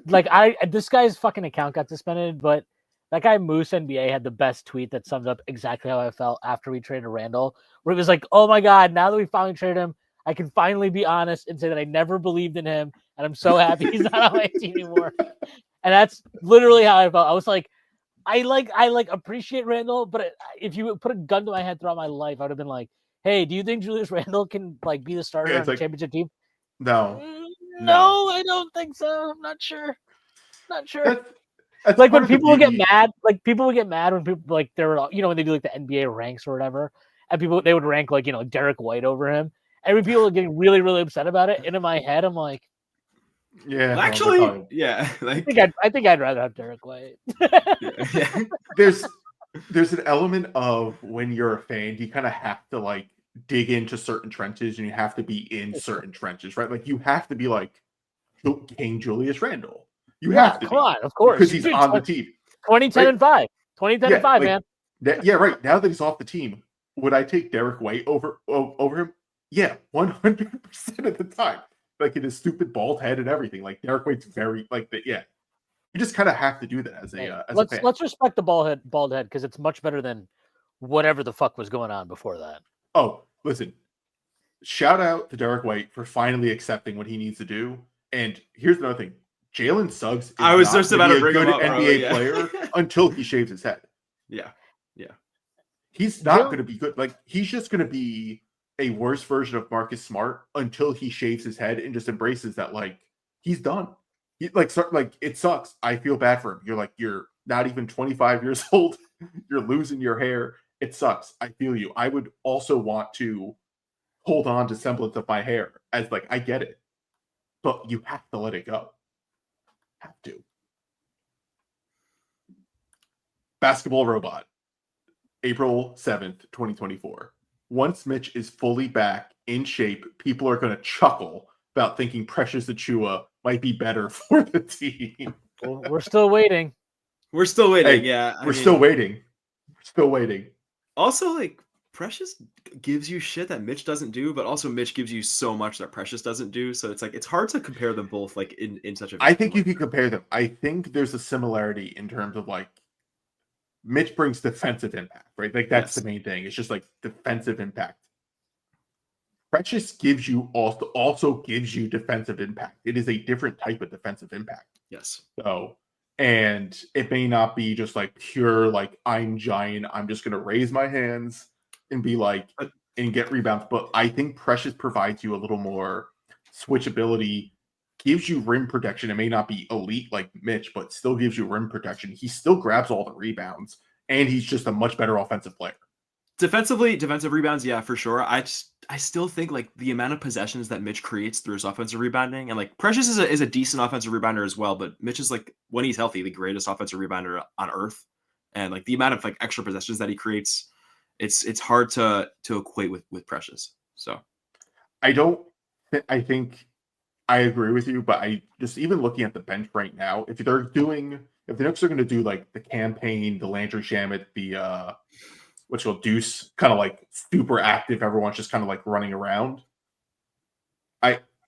like this guy's fucking account got suspended, but that guy Moose NBA had the best tweet that summed up exactly how I felt after we traded Randall, where it was like, oh my god, now that we finally traded him, I can finally be honest and say that I never believed in him, and I'm so happy he's not on my team anymore. And that's literally how I felt. I was like, I appreciate Randall, but if you put a gun to my head throughout my life, I would have been like, hey, do you think Julius Randle can like be the starter on the championship team? No, I don't think so. I'm not sure. That's like when people would get mad, when people like they were, when they do like the NBA ranks or whatever, and they would rank like Derek White over him. Every people are getting really, really upset about it. And in my head, I'm like, yeah, well, actually, yeah. Like, I think I'd rather have Derek White. Yeah. There's an element of when you're a fan, you kind of have to like dig into certain trenches, and you have to be in certain trenches, right? Like you have to be like King Julius Randle. You have to come on, of course, because he's on the team. 2010 and 5, 2010 and 5, man. Right. Now that he's off the team, would I take Derek White over him? Yeah, 100% of the time. Like in his stupid bald head and everything. Like Derek White's very like that. Yeah, you just kind of have to do that as a fan. Let's respect the bald head because it's much better than whatever the fuck was going on before that. Oh, listen. Shout out to Derek White for finally accepting what he needs to do. And here's another thing. Jalen Suggs is just about to bring a good NBA player until he shaves his head. Yeah. He's not going to be good. Like he's just going to be a worse version of Marcus Smart until he shaves his head and just embraces that like he's done. Like it sucks. I feel bad for him. You're not even 25 years old. You're losing your hair. It sucks. I feel you. I would also want to hold on to semblance of my hair as like I get it, but you have to let it go. Have to. Basketball robot. April 7th, 2024. Once Mitch is fully back in shape, people are going to chuckle about thinking Precious Achua might be better for the team. Well, we're still waiting. We're still waiting. Hey, Yeah, we're still waiting. We're still waiting. Also, like, Precious gives you shit that Mitch doesn't do, but also Mitch gives you so much that Precious doesn't do. So it's like it's hard to compare them both like in such a. I think you can compare them. I think there's a similarity in terms of like Mitch brings defensive impact, right? Like that's the main thing. It's just like defensive impact. Precious gives you also gives you defensive impact. It is a different type of defensive impact. Yes. So, and it may not be just like pure like I'm giant. I'm just gonna raise my hands and be like and get rebounds. But I think Precious provides you a little more switchability, gives you rim protection. It may not be elite like Mitch, but still gives you rim protection. He still grabs all the rebounds, and he's just a much better offensive player. Defensive rebounds, yeah, for sure. I still think like the amount of possessions that Mitch creates through his offensive rebounding, and like Precious is a decent offensive rebounder as well, but Mitch is like when he's healthy, the greatest offensive rebounder on earth. And like the amount of like extra possessions that he creates, it's hard to equate with Precious. So I think I agree with you, but I just even looking at the bench right now, if the Knicks are going to do like the campaign, the Landry Shamet, the which will Deuce, kind of like super active, everyone's just kind of like running around.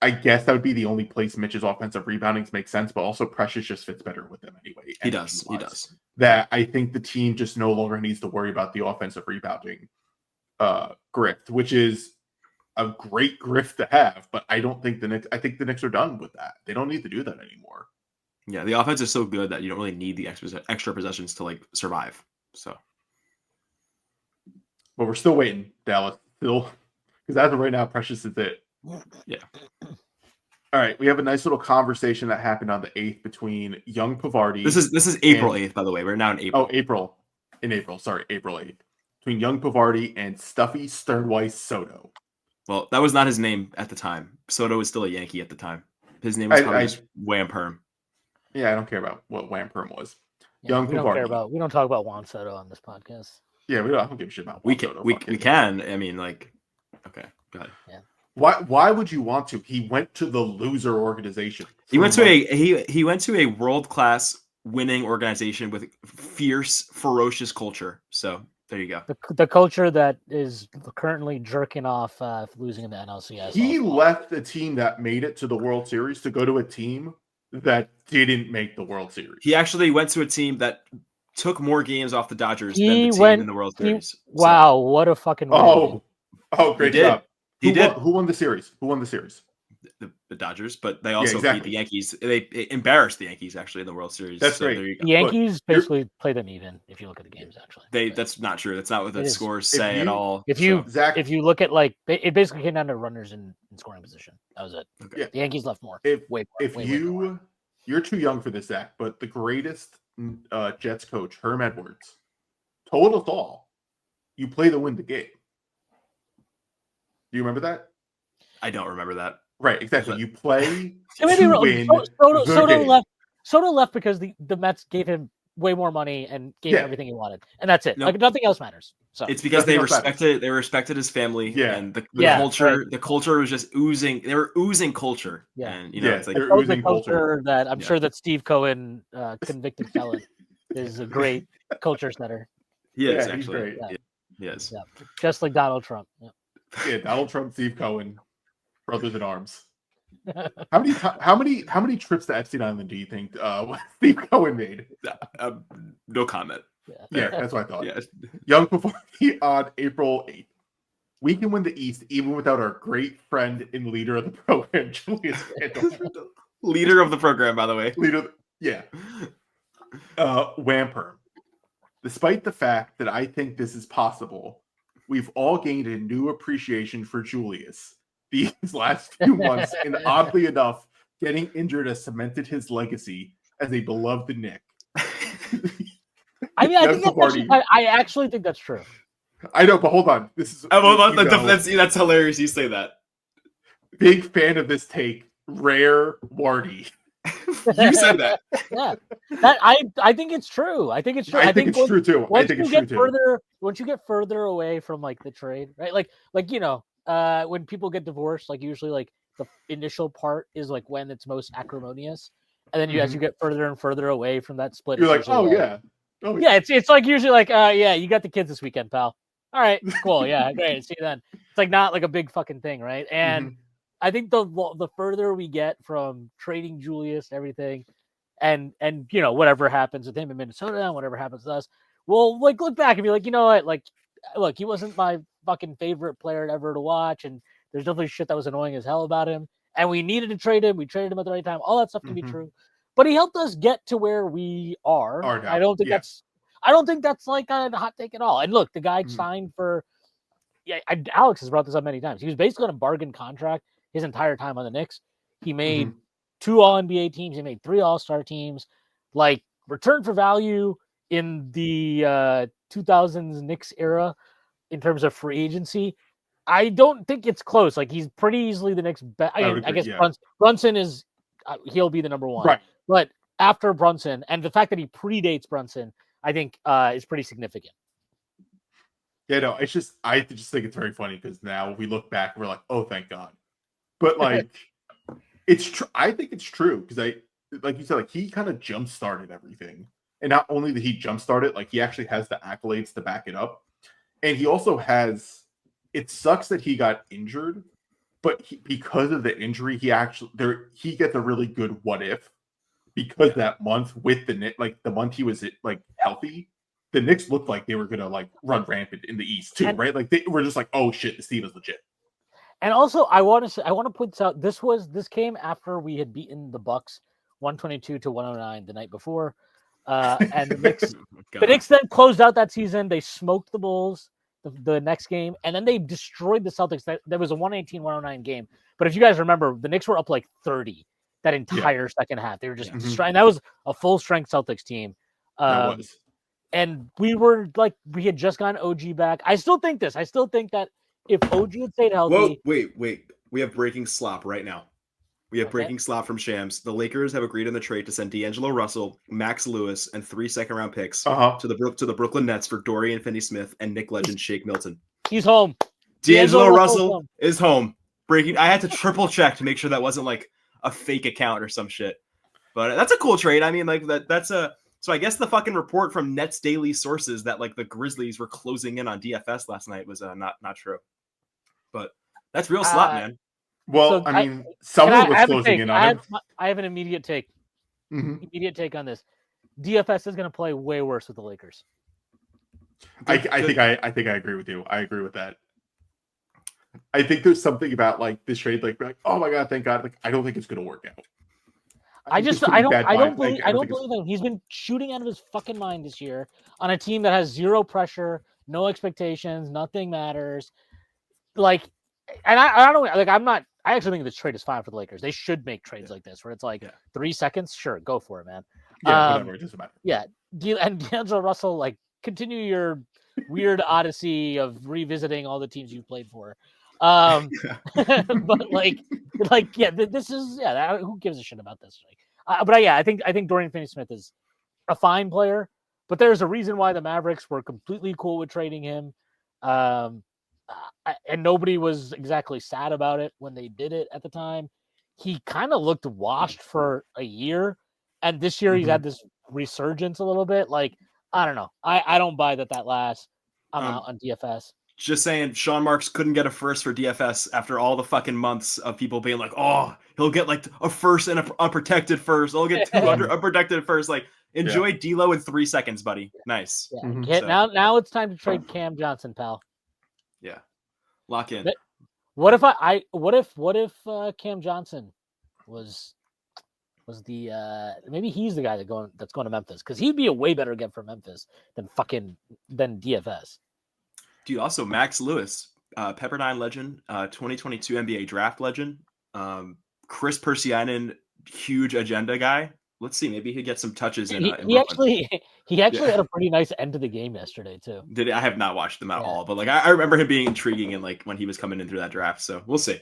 I guess that would be the only place Mitch's offensive rebounding makes sense, but also Precious just fits better with them anyway. He does. That I think the team just no longer needs to worry about the offensive rebounding grift, which is a great grift to have, but I think the Knicks are done with that. They don't need to do that anymore. Yeah, the offense is so good that you don't really need the extra possessions to like survive. So, but we're still waiting, Dallas. Still, because as of right now, Precious is it. Yeah. All right, we have a nice little conversation that happened on the 8th between Young Pavardi. This is April 8th, by the way. We're now in April. Oh, April 8th. Between Young Pavardi and Stuffy Sternweiss Soto. Well, that was not his name at the time. Soto was still a Yankee at the time. His name was probably just Wham Perm. Yeah, I don't care about what Wham Perm was. Yeah, Young Pavardi. We don't talk about Juan Soto on this podcast. Yeah, I don't give a shit about Juan Soto. We can. I mean, like, okay, go ahead. Yeah. Why would you want to? He went to the loser organization. He went to a world-class winning organization with fierce, ferocious culture. So there you go. The culture that is currently jerking off losing in the NLCS. He left a team that made it to the World Series to go to a team that didn't make the World Series. He actually went to a team that took more games off the Dodgers than the team in the World Series. Wow, what a fucking great job. He did. Who won the series? The Dodgers, but they also beat the Yankees. They embarrassed the Yankees actually in the World Series. That's great. The Yankees basically played them even. If you look at the games, actually, that's not true. That's not what the scores say at all. If you look at like it basically came down to runners in scoring position. That was it. Okay. Yeah. The Yankees left more. You're too young for this, Zach, but the greatest Jets coach, Herm Edwards, told us all, you play to win the game. Do you remember that? I don't remember that. Right, exactly. You play to win. Soto left because the Mets gave him way more money and gave him everything he wanted, and that's it. Like nothing else matters. So it's because they respected his family. Yeah, and the culture. Right. The culture was just oozing. They were oozing culture. Yeah, and it's like they're oozing culture. That I'm sure that Steve Cohen, convicted felon, is a great culture setter. He is actually. Great. Yes. Yeah, just like Donald Trump. Yeah. Yeah, Donald Trump, Steve Cohen, brothers in arms. How many trips to Epstein Island do you think Steve Cohen made? No comment. Yeah, that's what I thought. Yeah. Young Pavardi on April 8th. We can win the East even without our great friend and leader of the program, Julius Randle. Leader of the program, by the way. Wham Perm. Despite the fact that I think this is possible, we've all gained a new appreciation for Julius these last few months, and oddly enough, getting injured has cemented his legacy as a beloved Knick. I mean, I actually think that's true. I know, but hold on. This is that's hilarious. You say that. Big fan of this take. Rare Wardy. You said that. Yeah, that I think it's true. I think it's true. I think it's true too. I think it's true too. Once you get further away from like the trade, right? Like when people get divorced, like usually like the initial part is like when it's most acrimonious, and then as you get further and further away from that split, you're like, oh yeah, it's like usually like, yeah, you got the kids this weekend, pal. All right, cool, yeah, great, see you then. It's like not like a big fucking thing, right? And I think the further we get from trading Julius and everything, and whatever happens with him in Minnesota and whatever happens to us, we'll like look back and be like, you know what, like, look, he wasn't my fucking favorite player ever to watch, and there's definitely shit that was annoying as hell about him, and we needed to trade him. We traded him at the right time. All that stuff can be true, but he helped us get to where we are. I don't think that's like a hot take at all. And look, the guy signed for. Yeah, Alex has brought this up many times. He was basically on a bargain contract his entire time on the Knicks. He made 2 All-NBA teams. He made 3 All-Star teams. Like, return for value in the 2000s Knicks era in terms of free agency, I don't think it's close. Like, he's pretty easily the next best. I guess Brunson is he'll be the number one. Right. But after Brunson, and the fact that he predates Brunson, I think is pretty significant. Yeah, no, I just think it's very funny because now we look back, we're like, oh, thank God. But like, it's true. I think it's true because like you said, like he kind of jump started everything, and not only did he jump start it, like he actually has the accolades to back it up, and he also has. It sucks that he got injured, but because of the injury, he gets a really good what if because that month with the Knicks, like the month he was like healthy. The Knicks looked like they were gonna like run rampant in the East too, right? Like they were just like, oh shit, this team is legit. And also, I want to point this out. This came after we had beaten the Bucks 122-109 the night before, and the Knicks then closed out that season. They smoked the Bulls the next game, and then they destroyed the Celtics. There was a 118-109 game, but if you guys remember, the Knicks were up like 30 that entire second half. They were just destroying. That was a full strength Celtics team. That was. And we had just gotten OG back. I still think that if OG had stayed healthy. Whoa, wait. We have breaking slop right now. We have breaking slop from Shams. The Lakers have agreed on the trade to send D'Angelo Russell, Max Lewis, and 3 second-round picks to the Brooklyn Nets for Dorian Finney-Smith and Nick legend Shake Milton. He's home. D'Angelo Russell is home. Breaking. I had to triple check to make sure that wasn't like a fake account or some shit. But that's a cool trade. I mean, like that's a. So I guess the fucking report from Nets Daily sources that like the Grizzlies were closing in on DFS last night was not true. But that's real slot, man. Well, so I mean, someone was closing in on him. I have an immediate take. Immediate take on this. DFS is going to play way worse with the Lakers. I think I agree with you. I agree with that. I think there's something about like this trade, like oh my god, thank God. Like I don't think it's going to work out. I don't believe him. He's been shooting out of his fucking mind this year on a team that has zero pressure, no expectations, nothing matters. Like, and I don't like. I actually think this trade is fine for the Lakers. They should make trades like this where it's like 3 seconds. Sure, go for it, man. Yeah, whatever. It doesn't matter. Yeah, and D'Angelo Russell, like, continue your weird odyssey of revisiting all the teams you've played for. But this is who gives a shit about this? I think Dorian Finney-Smith is a fine player, but there's a reason why the Mavericks were completely cool with trading him, and nobody was exactly sad about it when they did it at the time. He kind of looked washed for a year, and this year he's had this resurgence a little bit. Like, I don't know, I don't buy that lasts. I'm out on DFS. Just saying, Sean Marks couldn't get a first for DFS after all the fucking months of people being like, oh, he'll get like a first and an unprotected first. He'll get 2 unprotected first. Like, enjoy D'Lo in 3 seconds, buddy. Nice. Yeah. Now it's time to trade Cam Johnson, pal. Yeah. Lock in. What if Cam Johnson was the maybe he's the guy that's going to Memphis, because he'd be a way better get for Memphis than DFS. Dude, also Max Lewis, Pepperdine legend, 2022 NBA draft legend, Chris Persianen, huge agenda guy. Let's see, maybe he'd get some touches in. He actually had a pretty nice end to the game yesterday too. I have not watched them at all, but like I remember him being intriguing and like when he was coming in through that draft. So we'll see.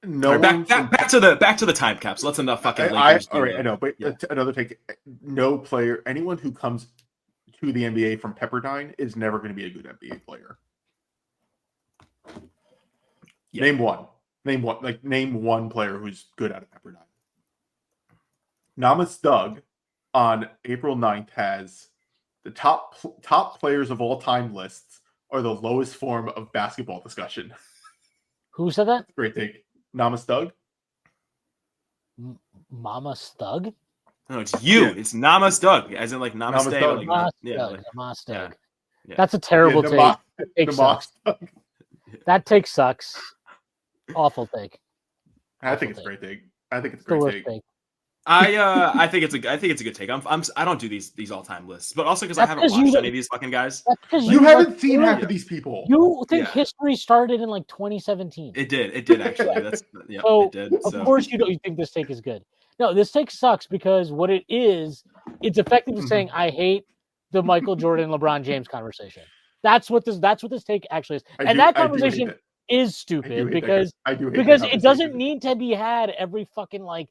No, back to the time caps. Let's enough fucking. All right, I know, but another take. No player, anyone who comes to the NBA from Pepperdine is never going to be a good NBA player. Yeah. Name one. Name one player who's good out of Pepperdine. Namas Doug on April 9th has the top players of all time lists are the lowest form of basketball discussion. Who said that? Great take. Namas Doug? Mama Stug? No, it's you. Yeah. It's Namas Doug, as in like Namaste. Namaste. Yeah. That's a terrible take. That take sucks. Awful take. I think it's a great take. I think it's a great take. I think it's a good take. I don't do these all-time lists, but also because I haven't watched any of these fucking guys. You haven't seen half of these people. You think history started in like 2017? It did actually. That's so it did. Of course you think this take is good. No, this take sucks because what it is, it's effectively saying I hate the Michael Jordan, LeBron James conversation. That's what this take actually is, and that conversation is stupid because it doesn't need to be had every fucking like.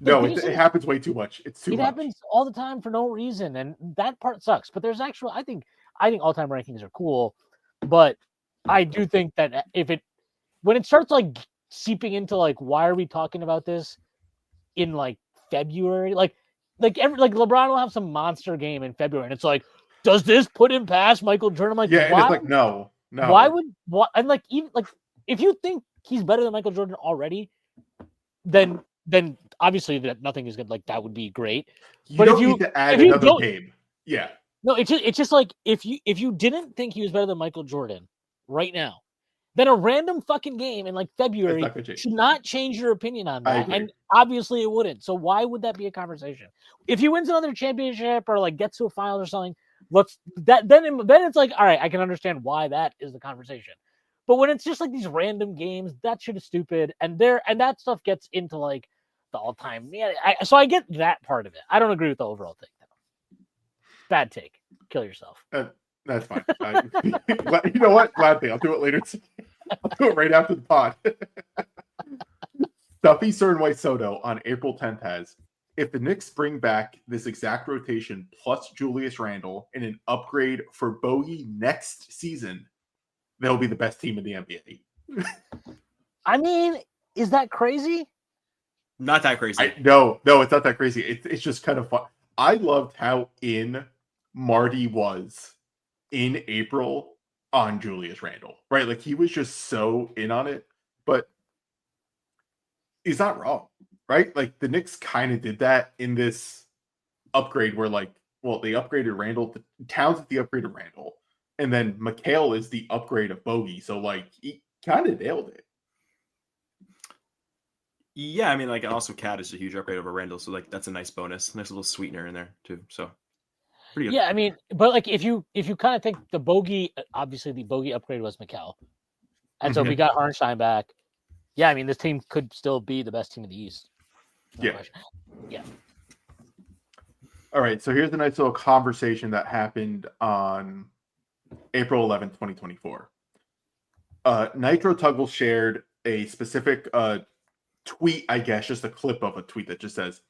No, it happens way too much. It's too much. It happens all the time for no reason, and that part sucks. But there's actually, I think all-time rankings are cool, but I do think that when it starts like seeping into like why are we talking about this in like February, like LeBron will have some monster game in February, and it's like, does this put him past Michael Jordan? I'm like, yeah, and it's like no. Why would and like even like if you think he's better than Michael Jordan already, then obviously that nothing is good. Like that would be great. But if you need to add another game, yeah. No, it's just like if you didn't think he was better than Michael Jordan right now, then a random fucking game in like February should not change your opinion on that. And obviously it wouldn't. So why would that be a conversation? If he wins another championship or like gets to a final or something, then it's like, all right, I can understand why that is the conversation. But when it's just like these random games, that shit is stupid. And that stuff gets into like the all-time. Yeah, so I get that part of it. I don't agree with the overall thing. Bad take. Kill yourself. That's fine. You know what? Glad thing. I'll do it later. I'll do it right after the pod. Duffy Cernway Soto on April 10th has, if the Knicks bring back this exact rotation plus Julius Randle in an upgrade for Bogey next season, they'll be the best team in the NBA. I mean, is that crazy? Not that crazy. No, it's not that crazy. It's just kind of fun. I loved how in Marty was in April on Julius Randle, right? Like he was just so in on it, but he's not wrong, right? Like the Knicks kind of did that in this upgrade where like, well, they upgraded Randle, Towns is the upgrade of Randle, and then McHale is the upgrade of Bogey. So like he kind of nailed it. Yeah, I mean, like, and also Cat is a huge upgrade over Randle, so like that's a nice bonus, nice little sweetener in there too. So pretty good. Yeah, I mean, but like if you kind of think the Bogey, obviously the Bogey upgrade was McHale, and so if we got Hartenstein back, yeah, I mean this team could still be the best team in the East. No question. Yeah. All right, so here's a nice little conversation that happened on April 11th, 2024. Nitro Tuggle shared a specific tweet, I guess, just a clip of a tweet that just says,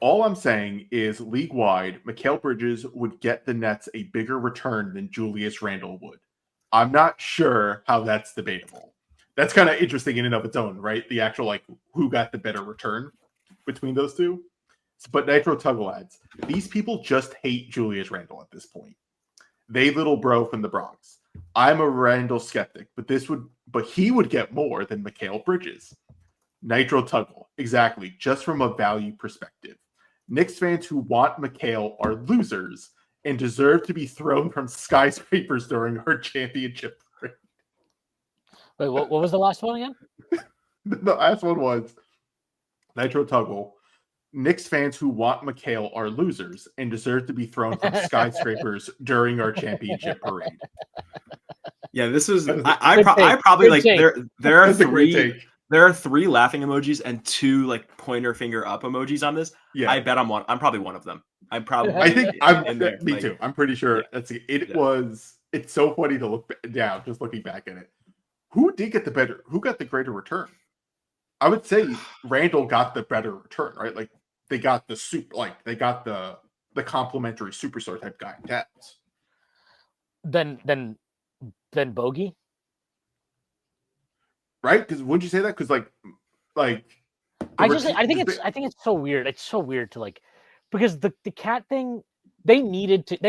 all I'm saying is league-wide, Mikal Bridges would get the Nets a bigger return than Julius Randle would. I'm not sure how that's debatable. That's kind of interesting in and of its own, right? The actual, like, who got the better return between those two. But Nitro Tuggle adds, these people just hate Julius Randle at this point. They little bro from the Bronx. I'm a Randle skeptic, but he would get more than Mikal Bridges. Nitro Tuggle, exactly, just from a value perspective. Knicks fans who want McHale are losers and deserve to be thrown from skyscrapers during our championship parade. Wait, what was the last one again? The last one was Nitro Tuggle. Knicks fans who want McHale are losers and deserve to be thrown from skyscrapers during our championship parade. Yeah, this is. I probably like there are three. There are 3 laughing emojis and 2 like pointer finger up emojis on this. Yeah, I bet I'm probably one of them. I'm probably. I think I'm in there. Me too. I'm pretty sure that's it. It's so funny to look down, just looking back at it. Who got the greater return? I would say Randall got the better return, right? Like they got the complimentary superstar type guy in Towns. Then Bogey. Right? Because wouldn't you say that? Because like I think it's so weird. It's so weird to like, because the cat thing, they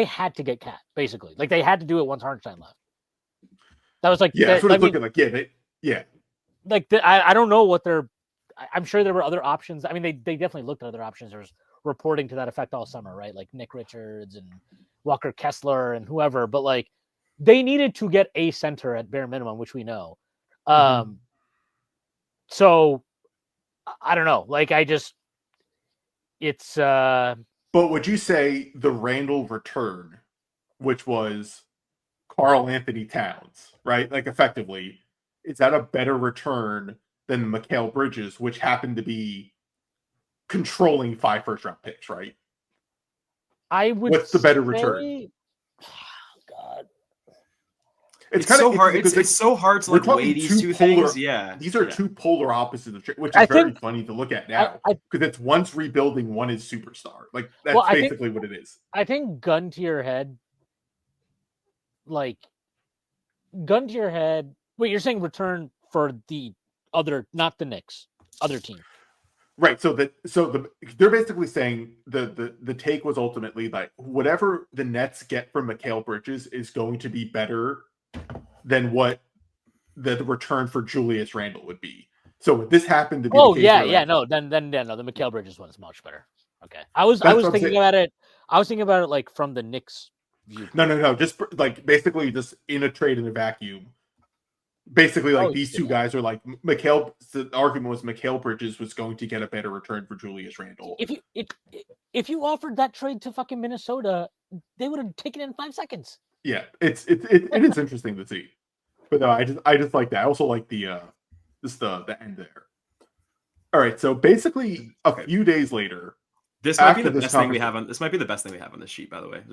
had to get Cat, basically. Like they had to do it once Hartenstein left. That was like, that's what it's looking like. Like I don't know what I'm sure there were other options. I mean, they definitely looked at other options. There was reporting to that effect all summer, right? Like Nick Richards and Walker Kessler and whoever, but like they needed to get a center at bare minimum, which we know. So I don't know. Like it's But would you say the Randall return, which was Karl Anthony Towns, right? Like effectively, is that a better return than Mikal Bridges, which happened to be controlling 5 first-round picks, right? I would. What's the better return? God, it's so hard. It's so hard to like weigh these two things. Yeah, these are two polar opposites, which is very funny to look at now because it's one's rebuilding, one is superstar. Like that's basically what it is. I think gun to your head. Wait, you're saying return for the other, not the Knicks, other team. Right. So they're basically saying the take was ultimately like whatever the Nets get from Mikal Bridges is going to be better than what the return for Julius Randle would be. So this happened to be. Oh yeah. No, the Mikal Bridges one is much better. Okay. I was thinking about it. I was thinking about it like from the Knicks view. No. Just like basically just in a trade in a vacuum. Basically, like these two guys are like the argument was Mikal Bridges was going to get a better return for Julius Randle. If you offered that trade to fucking Minnesota, they would have taken it in 5 seconds. Yeah, it is interesting to see. But no, I just like that. I also like the end there. All right, so basically a few days later, this might be the best thing we have on. This might be the best thing we have on this sheet, by the way.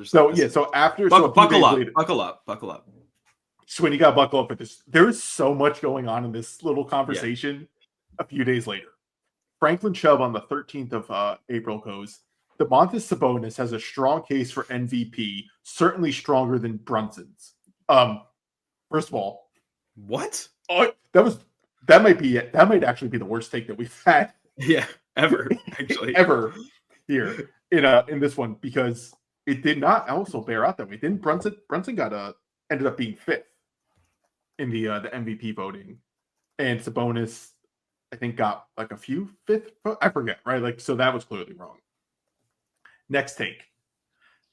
Buckle up. Swin, you got to buckle up with this. There is so much going on in this little conversation. A few days later, Franklin Chubb on the 13th of April goes, Domantas Sabonis has a strong case for MVP, certainly stronger than Brunson's. First of all, what? That might actually be the worst take that we've had. Yeah, ever actually ever here in this one, because it did not also bear out that way. Didn't Brunson ended up being 5th in the MVP voting, and Sabonis I think got like a few 5th. I forget, right? Like, so that was clearly wrong. Next take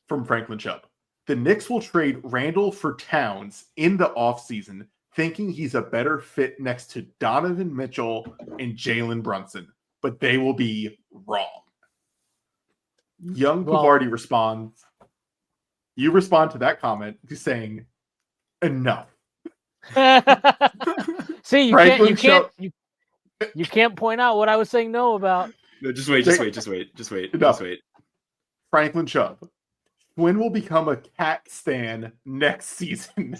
from Franklin Chubb. The Knicks will trade Randall for Towns in the offseason, thinking he's a better fit next to Donovan Mitchell and Jalen Brunson, but they will be wrong. Young Pavardi responds. You respond to that comment saying, enough. See, you can't point out what I was saying no about. No, just wait. Franklin Chubb. Schwinn will become a cat stan next season.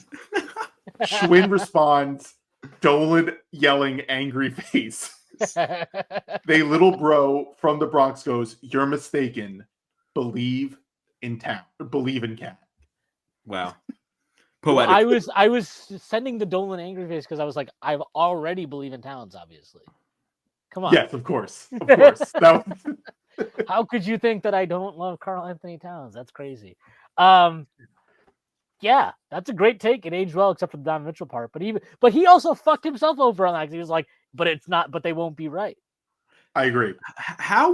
Schwinn responds, Dolan yelling angry face. They little bro from the Bronx goes, you're mistaken. Believe in cat. Wow. Poetic. I was sending the Dolan angry face because I was like, I already believe in Towns, obviously. Come on. Yes, of course. How could you think that I don't love Karl Anthony Towns? That's crazy. Yeah, that's a great take. It aged well, except for the Donovan Mitchell part. But he also fucked himself over on that. He was like, but they won't be right. I agree. How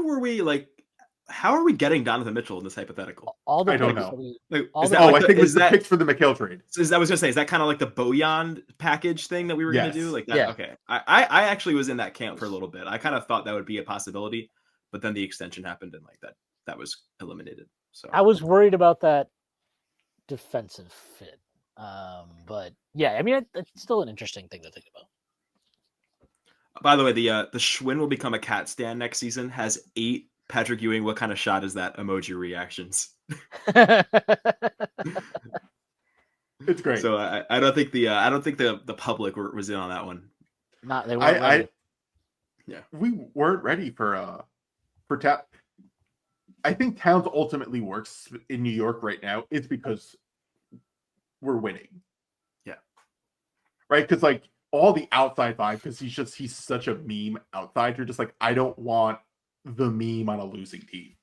are we getting Donovan Mitchell in this hypothetical? I don't know. I think it's the picks for the Mikal trade. I was gonna say, is that kind of like the Bojan package thing that we were gonna do? Like that? Yeah. Okay. I actually was in that camp for a little bit. I kind of thought that would be a possibility, but then the extension happened and like that was eliminated. So I was worried about that defensive fit. But yeah, I mean, it's still an interesting thing to think about. By the way, the Schwinn will become a cat stand next season has 8 Patrick Ewing, what kind of shot is that emoji reactions? It's great. So I don't think the public was in on that one. They weren't. we weren't ready for Towns. I think Towns ultimately works in New York right now. It's because we're winning. Yeah. Right? Because like all the outside vibe, because he's such a meme outside. You're just like, I don't want the meme on a losing team.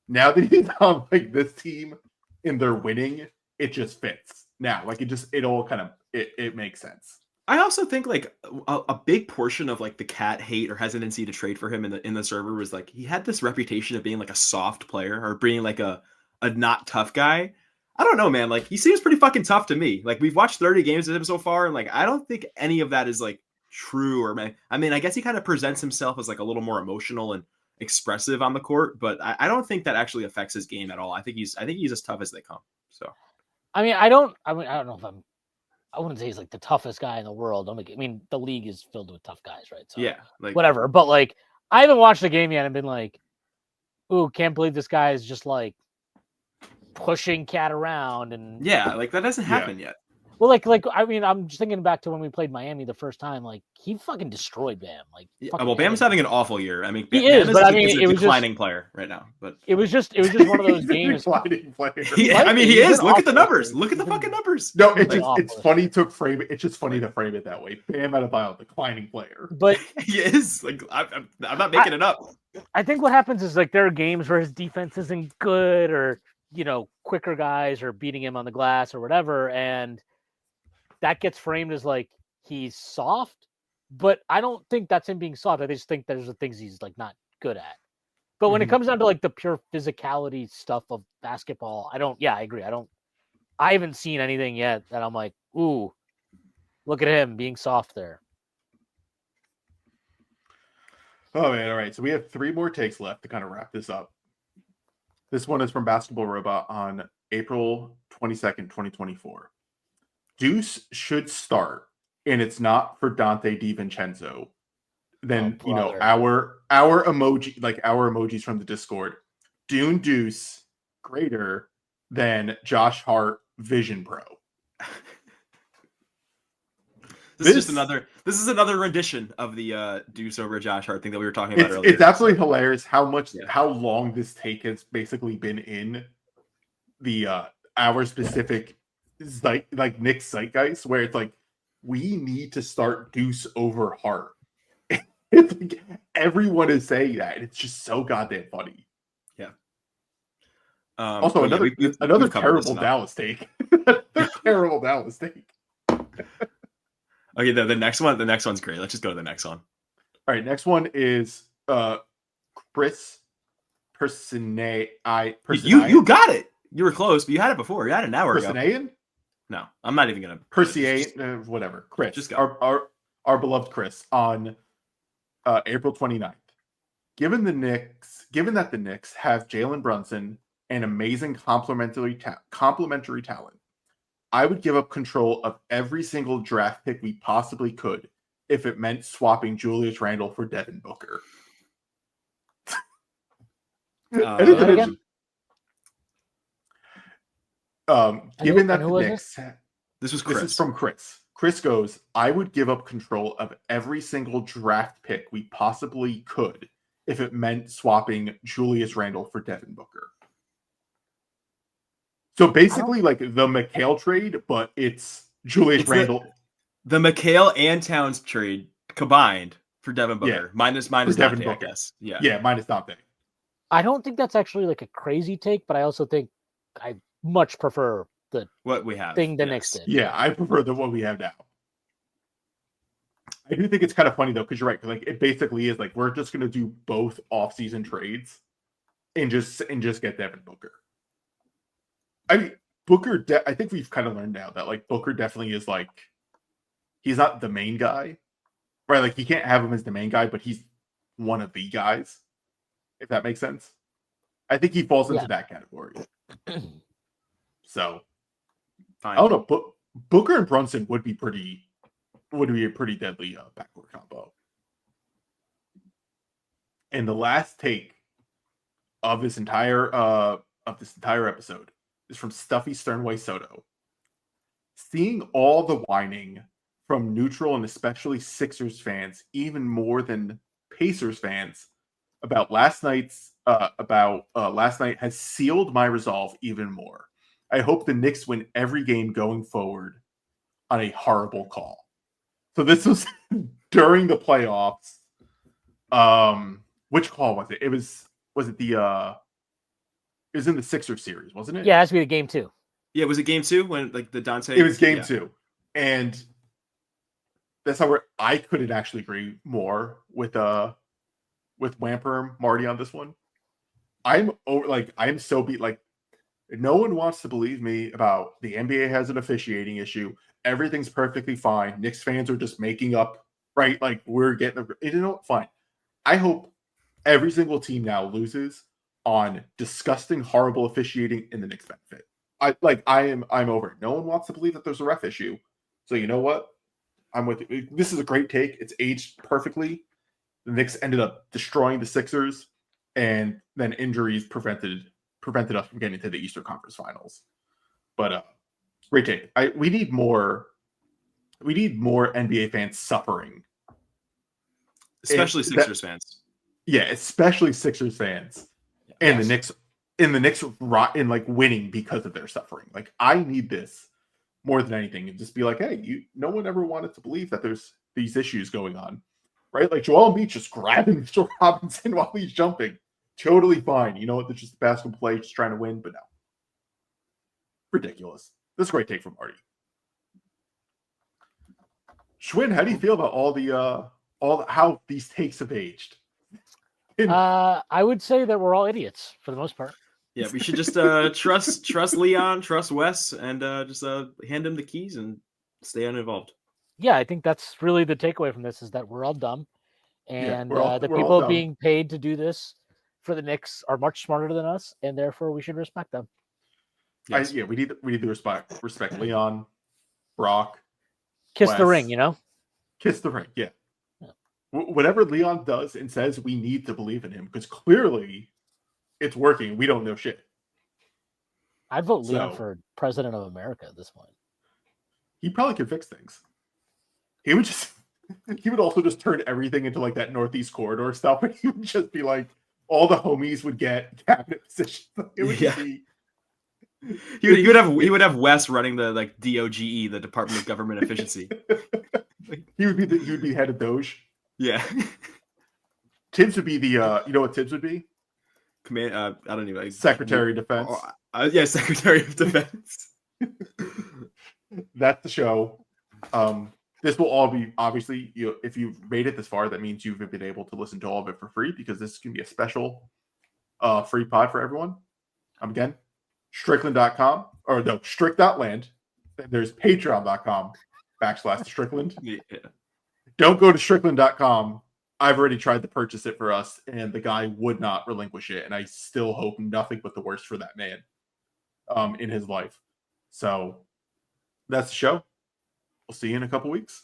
Now that he's on like this team and they're winning, it just fits. Now, like it all kind of it makes sense. I also think like a big portion of like the cat hate or hesitancy to trade for him in the server was like he had this reputation of being like a soft player or being like a not tough guy. I don't know, man. Like he seems pretty fucking tough to me. Like we've watched 30 games of him so far, and like I don't think any of that is like true. Or I mean, I guess he kind of presents himself as like a little more emotional and expressive on the court, but I don't think that actually affects his game at all. I think he's as tough as they come. So I don't know if I wouldn't say he's like the toughest guy in the world. I mean, the league is filled with tough guys, right? So yeah, like whatever. But like, I haven't watched the game yet and been like, "Ooh, can't believe this guy is just like pushing Cat around." And yeah, like that doesn't happen yet. Well, I mean, I'm just thinking back to when we played Miami the first time. Like he fucking destroyed Bam. Like, well, Bam's having an awful year. I mean, he Bam is, but I mean, it was a declining player right now. But it was just one of those games. Declining player. I mean, he is. Look at the numbers. Look at the fucking numbers. No, it's funny to frame it. It's just funny to frame it that way. Bam Adebayo, declining player. But he is. Like I'm not making it up. I think what happens is like there are games where his defense isn't good, or quicker guys are beating him on the glass or whatever, and that gets framed as like he's soft, but I don't think that's him being soft. I just think there's the things he's like not good at. But when it comes down to like the pure physicality stuff of basketball, I agree. I haven't seen anything yet that I'm like, ooh, look at him being soft there. Oh man, all right. So we have 3 more takes left to kind of wrap this up. This one is from Basketball Robot on April 22nd, 2024. Deuce should start, and it's not for Dante DiVincenzo. Then our emoji, like our emojis from the Discord, Dune Deuce greater than Josh Hart Vision Pro. This is another rendition of the Deuce over Josh Hart thing that we were talking about earlier. It's absolutely hilarious how long this take has basically been in the our specific like Nick's zeitgeist, where it's like we need to start Deuce over Hart. It's like everyone is saying that, and it's just so goddamn funny. Yeah. Also, another terrible Dallas take. Terrible Dallas take. Okay, the next one's great. Let's just go to the next one. All right, next one is Chris Persinayan. You got it. You were close, but you had it before. You had it an hour ago. Persinayan? No, I'm not even gonna. Persinayan, whatever. Chris, just go. Our beloved Chris on April 29th. Given that the Knicks have Jalen Brunson and amazing complementary talent, I would give up control of every single draft pick we possibly could if it meant swapping Julius Randle for Devin Booker. Given that the Knicks, this was Chris. This is from Chris. Chris goes, I would give up control of every single draft pick we possibly could if it meant swapping Julius Randle for Devin Booker. So basically like the McHale trade, but it's Julius Randle. The McHale and Towns trade combined for Devin Booker. Minus Devin Booker. I guess. Yeah, minus Dante. I don't think that's actually like a crazy take, but I also think I much prefer what we have thing the Knicks did. Yeah, I prefer what we have now. I do think it's kind of funny though, because you're right. Like it basically is like we're just gonna do both off-season trades and just get Devin Booker. I mean, Booker. I think we've kind of learned now that like Booker definitely is like he's not the main guy, right? Like you can't have him as the main guy, but he's one of the guys. If that makes sense, I think he falls into that category. So, fine. I don't know. But Booker and Brunson would be a pretty deadly backcourt combo. And the last take of this entire episode is from Stuffy Sternway Soto. Seeing all the whining from neutral and especially Sixers fans, even more than Pacers fans about last night has sealed my resolve even more. I hope the Knicks win every game going forward on a horrible call. So this was during the playoffs. Which call was it? It was it the it was in the Sixers series, wasn't it? Yeah, it has to be the game 2. Yeah, was it game 2 when like the Dante? It was game 2. And that's how I couldn't actually agree more with Wamper Marty on this one. I'm so beat. Like, no one wants to believe me about the NBA has an officiating issue. Everything's perfectly fine. Knicks fans are just making up, right? Like, we're getting fine. I hope every single team now loses on disgusting, horrible officiating in the Knicks benefit. I'm over it. No one wants to believe that there's a ref issue. So you know what? I'm with you. This is a great take. It's aged perfectly. The Knicks ended up destroying the Sixers, and then injuries prevented us from getting to the Eastern Conference Finals. But great take. We need more NBA fans suffering, especially Sixers fans. Yeah, especially Sixers fans, and the Knicks in like winning because of their suffering. Like, I need this more than anything, and just be like, hey, no one ever wanted to believe that there's these issues going on, right? Like Joel Embiid just grabbing Mr. Robinson while he's jumping, totally fine. You know what? They're just a basketball play, just trying to win, but no, ridiculous. This is a great take from Marty. Schwinn, how do you feel about how these takes have aged? I would say that we're all idiots for the most part. Yeah, we should just trust Leon, trust Wes, and just hand him the keys and stay uninvolved. Yeah, I think that's really the takeaway from this, is that we're all dumb, and the people being paid to do this for the Knicks are much smarter than us, and therefore we should respect them. Yes. We need to respect Leon, Brock, kiss Wes. The ring, you know. Kiss the ring, yeah. Whatever Leon does and says, we need to believe in him, because clearly it's working. We don't know shit. I'd vote Leon for president of America at this point. He probably could fix things. He would also just turn everything into like that Northeast corridor stuff, and he would just be like, all the homies would get cabinet positions. It would be. He would have Wes running the like DOGE, the Department of Government Efficiency. He would be head of Doge. Yeah. Tibbs would be the you know what Tibbs would be? I don't know. Secretary of Defense. Yeah, Secretary of Defense. That's the show. This will all be, obviously, if you've made it this far, that means you've been able to listen to all of it for free, because this is going to be a special free pod for everyone. Again, Strickland.com, or no, Strick.land. Then there's Patreon.com/Strickland. Yeah. Don't go to Strickland.com. I've already tried to purchase it for us, and the guy would not relinquish it, and I still hope nothing but the worst for that man in his life. So that's the show. We'll see you in a couple weeks.